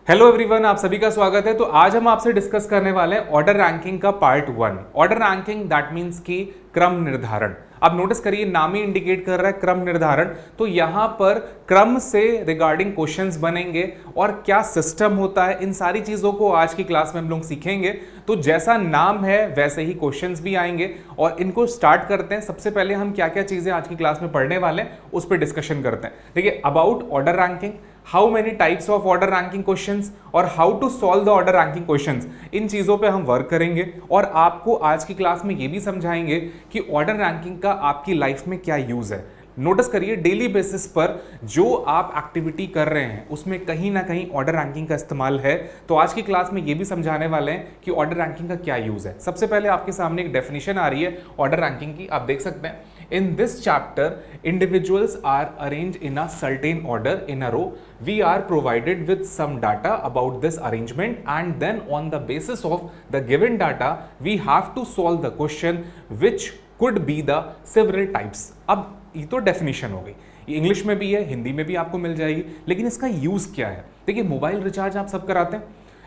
Hello everyone, आप सभी का स्वागत है। तो आज हम आपसे डिस्कस करने वाले हैं ऑर्डर रैंकिंग का part 1। Order ranking that means कि क्रम निर्धारण। अब नोटिस करिए, नाम ही इंडिकेट कर रहा है क्रम निर्धारण। तो यहां पर क्रम से रिगार्डिंग क्वेश्चंस बनेंगे और क्या सिस्टम होता है, इन सारी चीजों को आज की क्लास में हम लोग सीखेंगे। तो जैसा नाम है वैसे ही क्वेश्चंस भी आएंगे और इनको स्टार्ट करते हैं। सबसे पहले हम क्या क्या चीजें आज की क्लास में पढ़ने वाले हैं उस पर डिस्कशन करते हैं। देखिए, about order ranking, how many types of order ranking questions और how to solve the order ranking questions, इन चीजों पे हम वर्क करेंगे और आपको आज की क्लास में ये भी समझाएंगे कि ऑर्डर रैंकिंग का आपकी लाइफ में क्या यूज है। नोटिस करिए, डेली बेसिस पर जो आप एक्टिविटी कर रहे हैं उसमें कहीं ना कहीं ऑर्डर रैंकिंग का इस्तेमाल है। तो आज की क्लास में ये भी समझाने वाले हैं कि ऑर्डर रैंकिंग का क्या यूज है। सबसे पहले आपके सामने एक डेफिनेशन आ रही है ऑर्डर रैंकिंग की, आप देख सकते हैं। In this chapter, individuals are arranged in a certain order in a row. We are provided with some data about this arrangement, and then on the basis of the given data, we have to solve the question which could be the several types. अब ये तो definition हो गई, ये English में भी है, हिंदी में भी आपको मिल जाएगी। लेकिन इसका यूज़ क्या है? देखिए, मोबाइल रिचार्ज आप सब कराते हैं,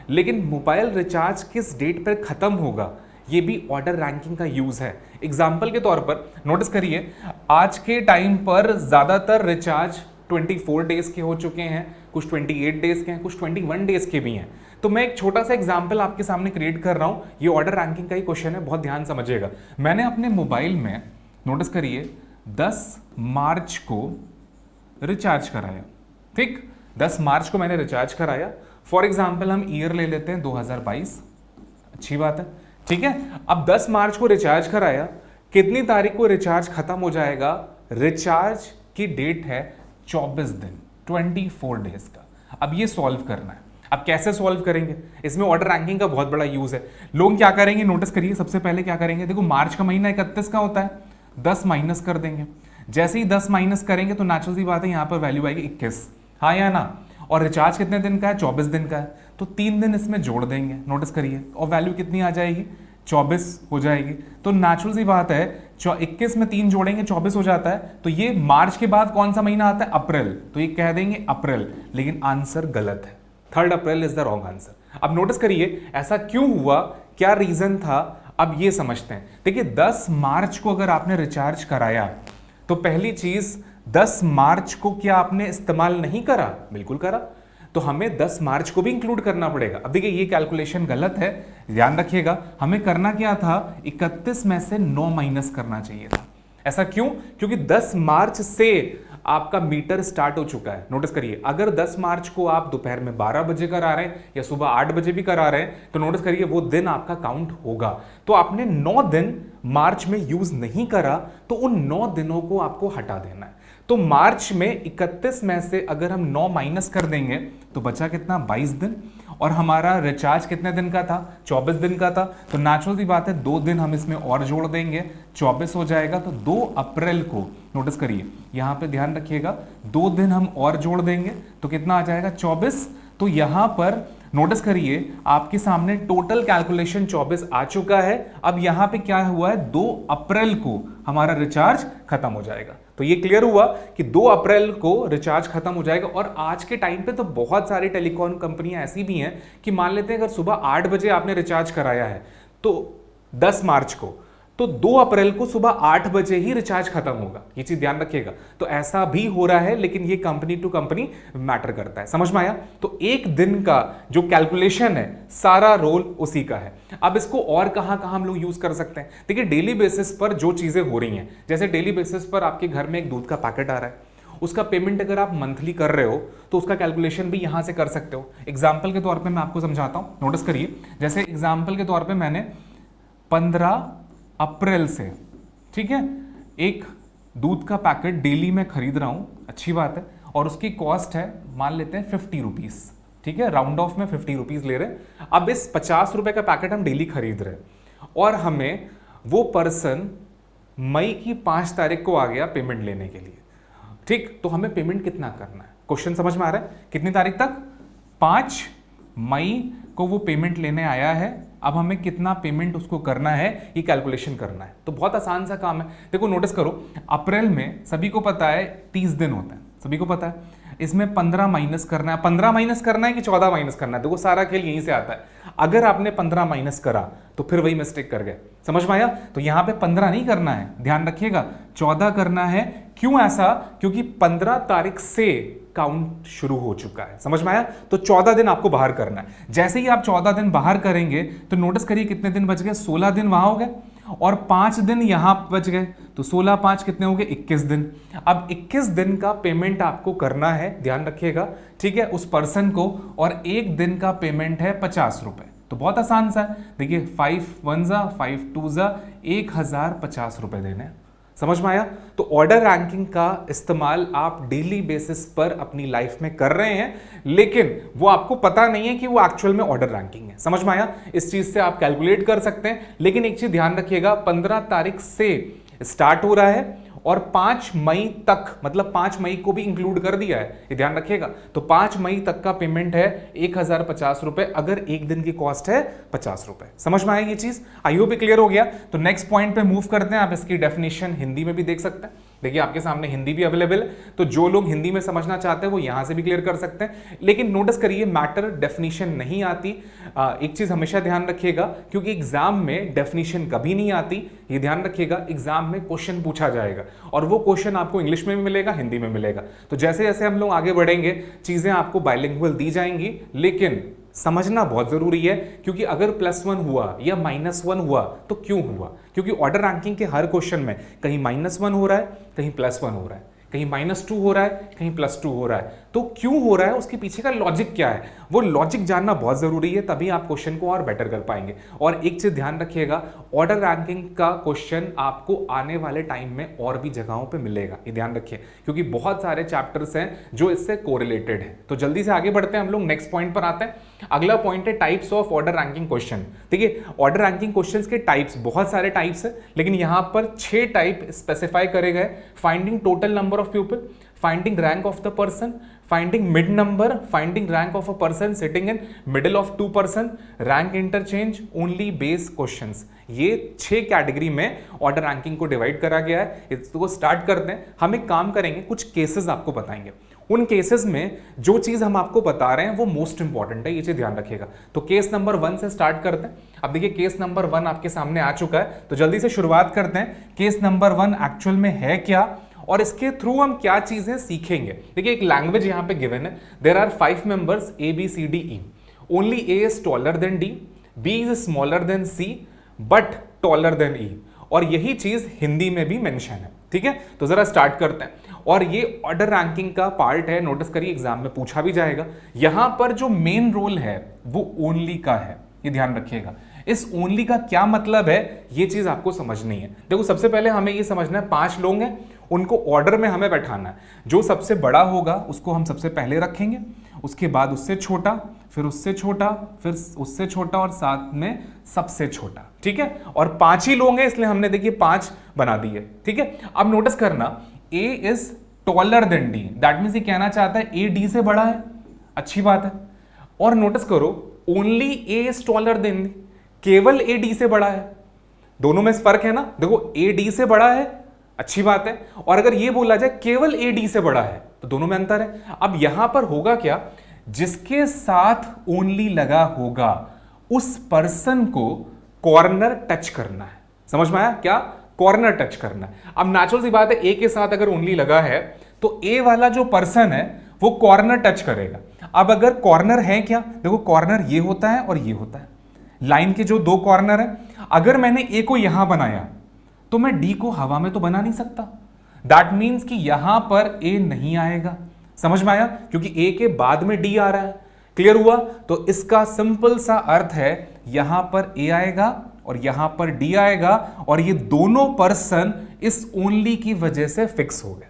लेकिन मोबाइल रिचार्ज किस डेट पर ख़त्म होगा ये भी ऑर्डर रैंकिंग का यूज है। एग्जाम्पल के तौर पर नोटिस करिए, आज के टाइम पर ज्यादातर रिचार्ज 24 डेज के हो चुके हैं, कुछ 28 डेज के हैं, कुछ 21 डेज के भी हैं। तो मैं एक छोटा सा एग्जाम्पल आपके सामने क्रिएट कर रहा हूं। ये ऑर्डर रैंकिंग का ही क्वेश्चन है, बहुत ध्यान समझिएगा। मैंने अपने मोबाइल में नोटिस करिए 10 मार्च को रिचार्ज कराया। ठीक, 10 मार्च को मैंने रिचार्ज कराया। फॉर एग्जाम्पल हम ईयर ले लेते हैं 2022, अच्छी बात है। ठीक है, अब 10 मार्च को रिचार्ज कराया, कितनी तारीख को रिचार्ज खत्म हो जाएगा? रिचार्ज की डेट है 24 दिन, 24 डेज का। अब ये सॉल्व करना है। अब कैसे सॉल्व करेंगे? इसमें ऑर्डर रैंकिंग का बहुत बड़ा यूज है। लोग क्या करेंगे, नोटिस करिए, सबसे पहले क्या करेंगे, देखो मार्च का महीना 31 का होता है, 10 माइनस कर देंगे। जैसे ही 10 माइनस करेंगे तो नेचुरल सी बात है, यहां पर वैल्यू आएगी 21, हाँ या ना। और रिचार्ज कितने दिन का है? 24 दिन का है, तो 3 दिन इसमें जोड़ देंगे। नोटिस करिए, और वैल्यू कितनी आ जाएगी? 24 हो जाएगी। तो नेचुरल सी बात है, 21 में 3 जोड़ेंगे 24 हो जाता है। तो ये मार्च के बाद कौन सा महीना आता है? अप्रैल। तो ये कह देंगे अप्रैल, लेकिन आंसर गलत है। 3 April is the wrong answer. अब नोटिस करिए, ऐसा क्यों हुआ, क्या रीजन था, अब ये समझते हैं। देखिए, 10 मार्च को अगर आपने रिचार्ज कराया तो पहली चीज, 10 मार्च को क्या आपने इस्तेमाल नहीं करा? बिल्कुल करा। तो हमें 10 मार्च को भी इंक्लूड करना पड़ेगा। अब देखिए, ये कैलकुलेशन गलत है, ध्यान रखिएगा। हमें करना क्या था? 31 में से 9 माइनस करना चाहिए था। ऐसा क्यों? क्योंकि 10 मार्च से आपका मीटर स्टार्ट हो चुका है। नोटिस करिए, अगर 10 मार्च को आप दोपहर में 12 बजे करा रहे हैं या सुबह 8 बजे भी करा रहे हैं, तो नोटिस करिए वो दिन आपका काउंट होगा। तो आपने 9 दिन मार्च में यूज नहीं करा, तो उन 9 दिनों को आपको हटा देना है। तो मार्च में 31 में से अगर हम 9 माइनस कर देंगे तो बचा कितना? 22 दिन। और हमारा रिचार्ज कितने दिन का था? 24 दिन का था। तो नेचुरल सी बात है, 2 दिन हम इसमें और जोड़ देंगे, 24 हो जाएगा। तो 2 अप्रैल को, नोटिस करिए, यहां पे ध्यान रखिएगा, 2 दिन हम और जोड़ देंगे तो कितना आ जाएगा? 24। तो यहां पर नोटिस करिए, आपके सामने टोटल कैलकुलेशन 24 आ चुका है। अब यहां पे क्या हुआ है? 2 अप्रैल को हमारा रिचार्ज खत्म हो जाएगा। तो ये क्लियर हुआ कि 2 अप्रैल को रिचार्ज खत्म हो जाएगा। और आज के टाइम पे तो बहुत सारी टेलीकॉम कंपनियां ऐसी भी हैं कि मान लेते हैं अगर सुबह 8 बजे आपने रिचार्ज कराया है तो 10 मार्च को, तो 2 अप्रैल को सुबह 8 बजे ही रिचार्ज खत्म होगा। ये चीज ध्यान रखिएगा। तो ऐसा भी हो रहा है, लेकिन ये कंपनी टू कंपनी मैटर करता है। समझ में आया? तो एक दिन का जो कैलकुलेशन है, सारा रोल उसी का है। अब इसको और कहां कहां हम लोग यूज कर सकते हैं? देखिए, डेली बेसिस पर जो चीजें हो रही हैं, जैसे डेली बेसिस पर आपके घर में एक दूध का पैकेट आ रहा है, उसका पेमेंट अगर आप मंथली कर रहे हो तो उसका कैलकुलेशन भी यहां से कर सकते हो। एग्जाम्पल के तौर पर मैं आपको समझाता हूं, नोटिस करिए। जैसे एग्जाम्पल के तौर पर मैंने 15 अप्रैल से, ठीक है, एक दूध का पैकेट डेली में खरीद रहा हूं, अच्छी बात है, और उसकी कॉस्ट है, मान लेते हैं 50 रुपीज, ठीक है, राउंड ऑफ में 50 रुपीज ले रहे हैं। अब इस 50 रुपए का पैकेट हम डेली खरीद रहे हैं और हमें वो पर्सन मई की 5 तारीख को आ गया पेमेंट लेने के लिए। ठीक, तो हमें पेमेंट कितना करना है? क्वेश्चन समझ में आ रहा है? कितनी तारीख तक? 5 मई को वो पेमेंट लेने आया है। अब हमें कितना पेमेंट उसको करना है, ये कैलकुलेशन करना है। तो बहुत आसान सा काम है। देखो, नोटिस करो, अप्रैल में सभी को पता है 30 दिन होता है, सभी को पता है। इसमें 15 माइनस करना है। 15 माइनस करना है कि 14 माइनस करना है? देखो सारा खेल यहीं से आता है। अगर आपने 15 माइनस करा तो फिर वही मिस्टेक कर गए। समझ में आया? तो यहां पे 15 नहीं करना है, ध्यान रखिएगा, 14 करना है। क्यों ऐसा? क्योंकि 15 तारीख से काउंट शुरू हो चुका है। समझ में आया? तो 14 दिन आपको बाहर करना है। जैसे ही आप 14 दिन बाहर करेंगे तो नोटिस करिए कितने दिन बच गए, 16 दिन वहां हो गए और 5 दिन यहां बच गए। तो 16 5 कितने हो गए, 21 दिन। अब 21 दिन का पेमेंट आपको करना है, ध्यान रखिएगा, ठीक है, उस पर्सन को, और एक दिन का पेमेंट है 50 रुपए। तो बहुत आसान सा है, देखिए 5 1 जा 5 2 जा 1050 रुपए देने हैं। समझ में आया? तो ऑर्डर रैंकिंग का इस्तेमाल आप डेली बेसिस पर अपनी लाइफ में कर रहे हैं, लेकिन वो आपको पता नहीं है कि वो एक्चुअल में ऑर्डर रैंकिंग है। समझ में आया? इस चीज से आप कैलकुलेट कर सकते हैं, लेकिन एक चीज ध्यान रखिएगा, 15 तारीख से स्टार्ट हो रहा है और 5 मई तक, मतलब 5 मई को भी इंक्लूड कर दिया है, ये ध्यान रखिएगा। तो 5 मई तक का पेमेंट है 1050 रुपए, अगर एक दिन की कॉस्ट है 50 रुपए। समझ में आएगी ये चीज? आई होप क्लियर हो गया। तो नेक्स्ट पॉइंट पे मूव करते हैं। आप इसकी डेफिनेशन हिंदी में भी देख सकते हैं, देखिए आपके सामने हिंदी भी अवेलेबल है, तो जो लोग हिंदी में समझना चाहते हैं वो यहां से भी क्लियर कर सकते हैं। लेकिन नोटिस करिए, मैटर डेफिनेशन नहीं आती। एक चीज हमेशा ध्यान रखिएगा, क्योंकि एग्जाम में डेफिनेशन कभी नहीं आती, ये ध्यान रखिएगा। एग्जाम में क्वेश्चन पूछा जाएगा और वो क्वेश्चन आपको इंग्लिश में भी मिलेगा, हिंदी में मिलेगा। तो जैसे जैसे हम लोग आगे बढ़ेंगे, चीजें आपको बाइलिंगुअल दी जाएंगी, लेकिन समझना बहुत जरूरी है, क्योंकि अगर +1 हुआ या -1 हुआ तो क्यों हुआ? क्योंकि ऑर्डर रैंकिंग के हर क्वेश्चन में कहीं -1 हो रहा है, कहीं +1 हो रहा है, कहीं -2 हो रहा है, कहीं +2 हो रहा है। तो क्यों हो रहा है, उसके पीछे का लॉजिक क्या है, वो लॉजिक जानना बहुत जरूरी है, तभी आप क्वेश्चन को और बेटर कर पाएंगे। और एक चीज ध्यान रखिएगा, ऑर्डर रैंकिंग का क्वेश्चन आपको आने वाले टाइम में और भी जगहों पे मिलेगा, ये ध्यान रखिए, क्योंकि बहुत सारे चैप्टर्स हैं जो इससे कोरिलेटेड है। तो जल्दी से आगे बढ़ते हैं, हम लोग नेक्स्ट पॉइंट पर आते हैं। अगला पॉइंट है types of order ranking question. देखिए ऑर्डर रैंकिंग क्वेश्चंस के टाइप्स, बहुत सारे टाइप्स है, लेकिन यहां पर 6 टाइप स्पेसिफाई करे गए। Finding total number of people, finding rank of the person, finding mid number, finding rank of a person sitting in middle of 2 person, rank interchange, only base questions. ये 6 category में order ranking को divide करा गया है। इसको start करते हैं। हम एक काम करेंगे, कुछ केसेस आपको बताएंगे, उन केसेस में जो चीज हम आपको बता रहे हैं वो मोस्ट इंपॉर्टेंट है, ये चीज ध्यान रखिएगा। तो केस नंबर 1 से स्टार्ट करते हैं। अब देखिए केस नंबर 1 आपके सामने आ चुका है, तो जल्दी से शुरुआत करते हैं। केस नंबर 1 एक्चुअल में है क्या और इसके थ्रू हम क्या चीजें सीखेंगे। देखिए एक लैंग्वेज यहां पे गिवन है, there are 5 members A B C D E, only A is taller than D, B is smaller than C but taller than E, और यही चीज हिंदी में भी मेंशन है। ठीक है, तो जरा स्टार्ट करते हैं। और ये ऑर्डर रैंकिंग का पार्ट है, नोटिस करिए एग्जाम में पूछा भी जाएगा। यहां पर जो मेन रोल है वो ओनली का है, ये ध्यान रखिएगा। इस ओनली का क्या मतलब है, ये चीज आपको समझनी है। देखो सबसे पहले हमें ये समझना है, 5 लोग हैं, उनको ऑर्डर में हमें बैठाना है। जो सबसे बड़ा होगा उसको हम सबसे पहले रखेंगे, उसके बाद उससे छोटा, फिर उससे छोटा, फिर उससे छोटा और साथ में सबसे छोटा। ठीक है, और 5 ही लोग हैं इसलिए हमने देखिए 5 बना दिए। ठीक है, अब नोटिस करना, A is taller than D, that means ये कहना चाहता है A D से बड़ा है, अच्छी बात है। और नोटिस करो only A is taller than D, केवल A D से बड़ा है। दोनों में फर्क है ना, देखो A D से बड़ा है, अच्छी बात है, और अगर ये बोला जाए केवल A D से बड़ा है तो दोनों में अंतर है। अब यहां पर होगा क्या, जिसके साथ ओनली लगा होगा उस पर्सन को कॉर्नर टच करना है। समझ में आया क्या, कॉर्नर टच करना है। अब नेचुरल सी बात है, ए के साथ अगर ओनली लगा है तो ए वाला जो पर्सन है वो कॉर्नर टच करेगा। अब अगर कॉर्नर है क्या, देखो कॉर्नर ये होता है और ये होता है, लाइन के जो 2 कॉर्नर है। अगर मैंने ए को यहां बनाया तो मैं डी को हवा में तो बना नहीं सकता, दैट मीन्स कि यहां पर ए नहीं आएगा। समझ में आया, क्योंकि ए के बाद में डी आ रहा है। क्लियर हुआ? तो इसका सिंपल सा अर्थ है, यहां पर ए आएगा और यहां पर डी आएगा, और ये दोनों पर्सन इस ओनली की वजह से फिक्स हो गए।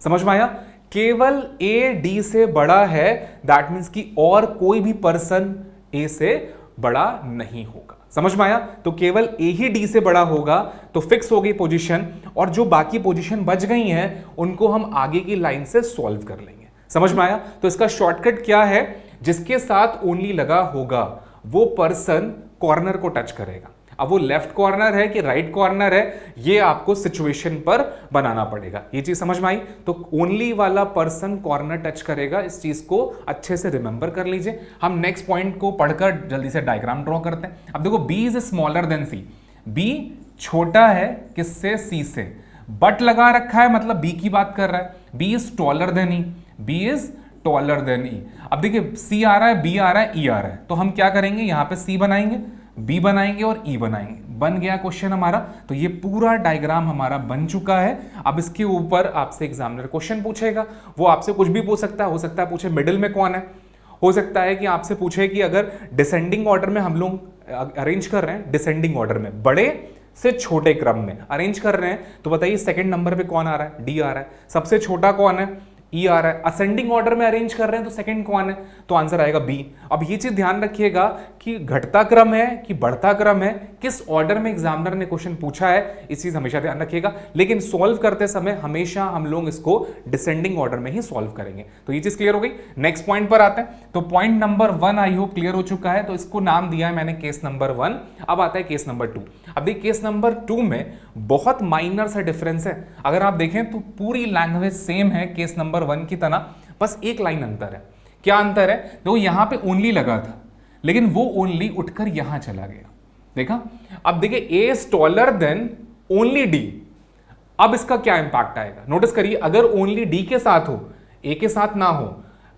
समझ में आया, केवल ए डी से बड़ा है, दैट मीन्स कि और कोई भी पर्सन ए से बड़ा नहीं होगा। समझ में आया, तो केवल ए ही डी से बड़ा होगा, तो फिक्स हो गई पोजीशन, और जो बाकी पोजीशन बच गई हैं उनको हम आगे की लाइन से सॉल्व कर लेंगे। समझ में आया, तो इसका शॉर्टकट क्या है, जिसके साथ ओनली लगा होगा वो पर्सन कॉर्नर को टच करेगा। अब वो लेफ्ट कॉर्नर है कि राइट कॉर्नर है, ये आपको सिचुएशन पर बनाना पड़ेगा। ये चीज समझ में आई? तो ओनली वाला पर्सन कॉर्नर टच करेगा, इस चीज को अच्छे से रिमेंबर कर लीजिए। हम नेक्स्ट पॉइंट को पढ़कर जल्दी से डायग्राम ड्रॉ करते हैं। अब देखो B is smaller than C, B छोटा है किससे? सी से। बट लगा रखा है मतलब बी की बात कर रहा है। B is taller than E, B is taller than E. अब देखिए सी आ रहा है, बी आ रहा है, ई आ रहा है, तो हम क्या करेंगे? यहां पे सी बनाएंगे, बी बनाएंगे और ई बनाएंगे। बन गया क्वेश्चन हमारा। तो ये पूरा डायग्राम हमारा बन चुका है। अब इसके ऊपर आपसे एग्जामिनर क्वेश्चन पूछेगा, वो आपसे कुछ भी पूछ सकता है। हो सकता है पूछे मिडिल में कौन है, हो सकता है कि आपसे पूछे कि अगर डिसेंडिंग ऑर्डर में हम लोग अरेंज कर रहे हैं, डिसेंडिंग ऑर्डर में बड़े से छोटे क्रम में अरेंज कर रहे हैं, तो बताइए सेकंड नंबर पे कौन आ रहा है? डी आ रहा है। सबसे छोटा कौन है? ई आ रहा है। असेंडिंग ऑर्डर में अरेंज कर रहे हैं तो सेकंड कौन है? तो आंसर आएगा बी। अब ये चीज ध्यान रखिएगा कि घटता क्रम है कि बढ़ता क्रम है, किस ऑर्डर में एग्जामिनर ने क्वेश्चन पूछा है, इस चीज हमेशा ध्यान रखिएगा। लेकिन सॉल्व करते समय हमेशा हम लोग इसको डिसेंडिंग ऑर्डर में ही सॉल्व करेंगे। तो ये चीज क्लियर हो गई। नेक्स्ट पॉइंट पर आते हैं। तो point number 1 I hope clear हो चुका है। तो इसको नाम दिया है मैंने केस नंबर 1। अब आता है केस नंबर 2। अब देखिए केस नंबर 2 में बहुत माइनर सा डिफरेंस है। अगर आप देखें तो पूरी लैंग्वेज सेम है केस नंबर 1 की तरह, बस एक लाइन अंतर है। क्या अंतर है? तो यहां पे ओनली लगा था, लेकिन वो ओनली उठकर यहां चला गया। देखा? अब देखिए A is taller than only D. अब इसका क्या इंपैक्ट आएगा? नोटिस करिए, अगर ओनली डी के साथ हो, ए के साथ ना हो,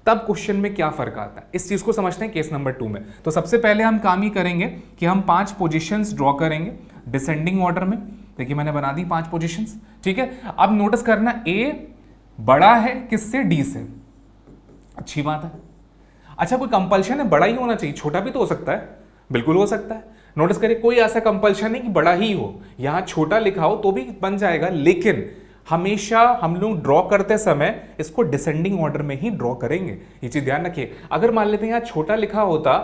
तब क्वेश्चन में क्या फर्क आता है, इस चीज को समझते हैं केस नंबर 2 में। तो सबसे पहले हम काम ही करेंगे कि हम 5 पोजीशंस ड्रॉ करेंगे डिसेंडिंग ऑर्डर में। देखिए मैंने बना दी 5 पोजीशंस, ठीक है। अब नोटिस करना ए बड़ा है किससे? डी से। अच्छी बात है। अच्छा कोई कंपल्शन है बड़ा ही होना चाहिए? छोटा भी तो हो सकता है, बिल्कुल हो सकता है। नोटिस करिए कोई ऐसा कंपल्शन नहीं कि बड़ा ही हो, यहां छोटा लिखा हो तो भी बन जाएगा, लेकिन हमेशा हम लोग ड्रॉ करते समय इसको डिसेंडिंग ऑर्डर में ही ड्रॉ करेंगे। ये चीज ध्यान रखिए। अगर मान लेते हैं यहां छोटा लिखा होता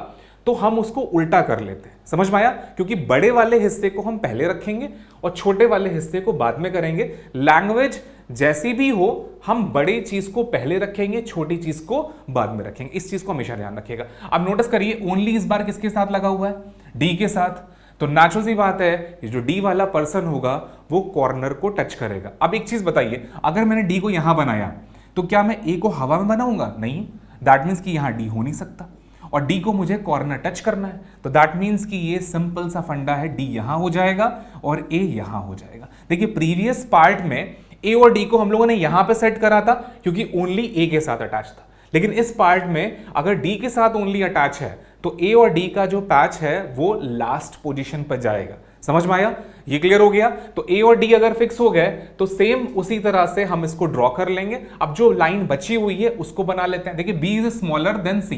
तो हम उसको उल्टा कर लेते हैं। समझ में आया? क्योंकि बड़े वाले हिस्से को हम पहले रखेंगे और छोटे वाले हिस्से को बाद में करेंगे। लैंग्वेज जैसी भी हो, हम बड़ी चीज को पहले रखेंगे, छोटी चीज को बाद में रखेंगे। इस चीज को हमेशा ध्यान रखिएगा। अब नोटिस करिए ओनली इस बार किसके साथ लगा हुआ है? डी के साथ। तो नेचुरल सी बात है ये जो डी वाला पर्सन होगा वो कॉर्नर को टच करेगा। अब एक चीज बताइए, अगर मैंने डी को यहां बनाया तो क्या मैं ए को हवा में बनाऊंगा? नहीं। दैट मीन्स कि यहां डी हो नहीं सकता और डी को मुझे कॉर्नर टच करना है। तो दैट मीन्स कि ये सिंपल सा फंडा है, डी यहां हो जाएगा और ए यहां हो जाएगा। देखिए प्रीवियस पार्ट में ए और डी को हम लोगों ने यहां पे सेट करा था क्योंकि ओनली ए के साथ अटैच था, लेकिन इस पार्ट में अगर डी के साथ ओनली अटैच है तो ए और डी का जो पैच है वो लास्ट पोजीशन पर जाएगा। समझ में आया? ये क्लियर हो गया। तो ए और डी अगर फिक्स हो गए तो सेम उसी तरह से हम इसको ड्रॉ कर लेंगे। अब जो लाइन बची हुई है उसको बना लेते हैं। देखिए B is smaller than C,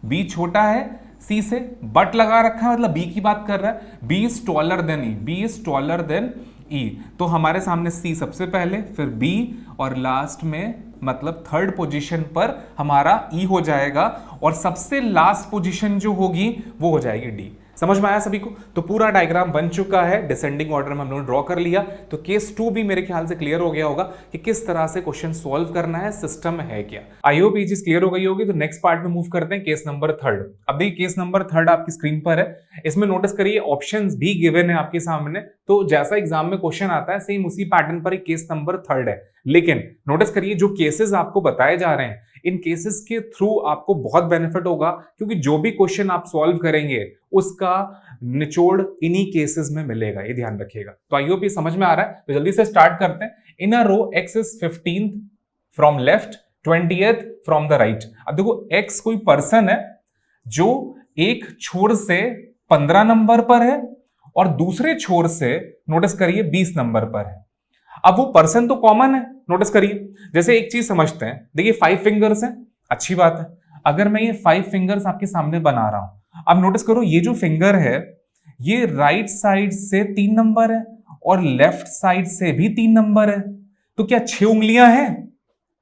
B छोटा है सी से, बट लगा रखा है मतलब बी की बात कर रहा है। B is taller than E, B is taller than E. तो हमारे सामने सी सबसे पहले, फिर बी और लास्ट में मतलब थर्ड पोजीशन पर हमारा ई हो जाएगा और सबसे लास्ट पोजीशन जो होगी वो हो जाएगी डी। समझ में आया सभी को? तो पूरा डायग्राम बन चुका है, डिसेंडिंग ऑर्डर में हम लोगों ने ड्रॉ कर लिया। तो केस 2 भी मेरे ख्याल से क्लियर हो गया होगा कि किस तरह से क्वेश्चन सॉल्व करना है, सिस्टम है क्या। आई होप ये चीज क्लियर हो गई होगी। तो नेक्स्ट पार्ट में मूव करते हैं, केस नंबर 3। अब देखिए केस नंबर 3 आपकी स्क्रीन पर है। इसमें नोटिस करिए ऑप्शंस भी गिवन है आपके सामने। तो जैसा एग्जाम में क्वेश्चन आता है सेम उसी पैटर्न पर केस नंबर 3 है। लेकिन नोटिस करिए जो केसेस आपको बताए जा रहे हैं इन केसेस के थ्रू आपको बहुत बेनिफिट होगा, क्योंकि जो भी क्वेश्चन आप सॉल्व करेंगे उसका निचोड़ इन्हीं केसेस में मिलेगा। ये ध्यान रखिएगा। तो आई होप ये समझ में आ रहा है। तो जल्दी से स्टार्ट करते हैं। इन a row x is 15th from left, 20th from the right. अब देखो x कोई पर्सन है जो एक छोर से 15 नंबर पर है और दूसरे छोर से नोटिस करिए 20 नंबर पर है। अब वो पर्सन तो कॉमन है। नोटिस करिए जैसे एक चीज समझते हैं, देखिए 5 फिंगर्स हैं, अच्छी बात है। अगर मैं ये 5 फिंगर्स आपके सामने बना रहा हूं, अब नोटिस करो ये जो फिंगर है ये राइट साइड से 3 नंबर है और लेफ्ट साइड से भी 3 नंबर है। तो क्या 6 उंगलियां हैं?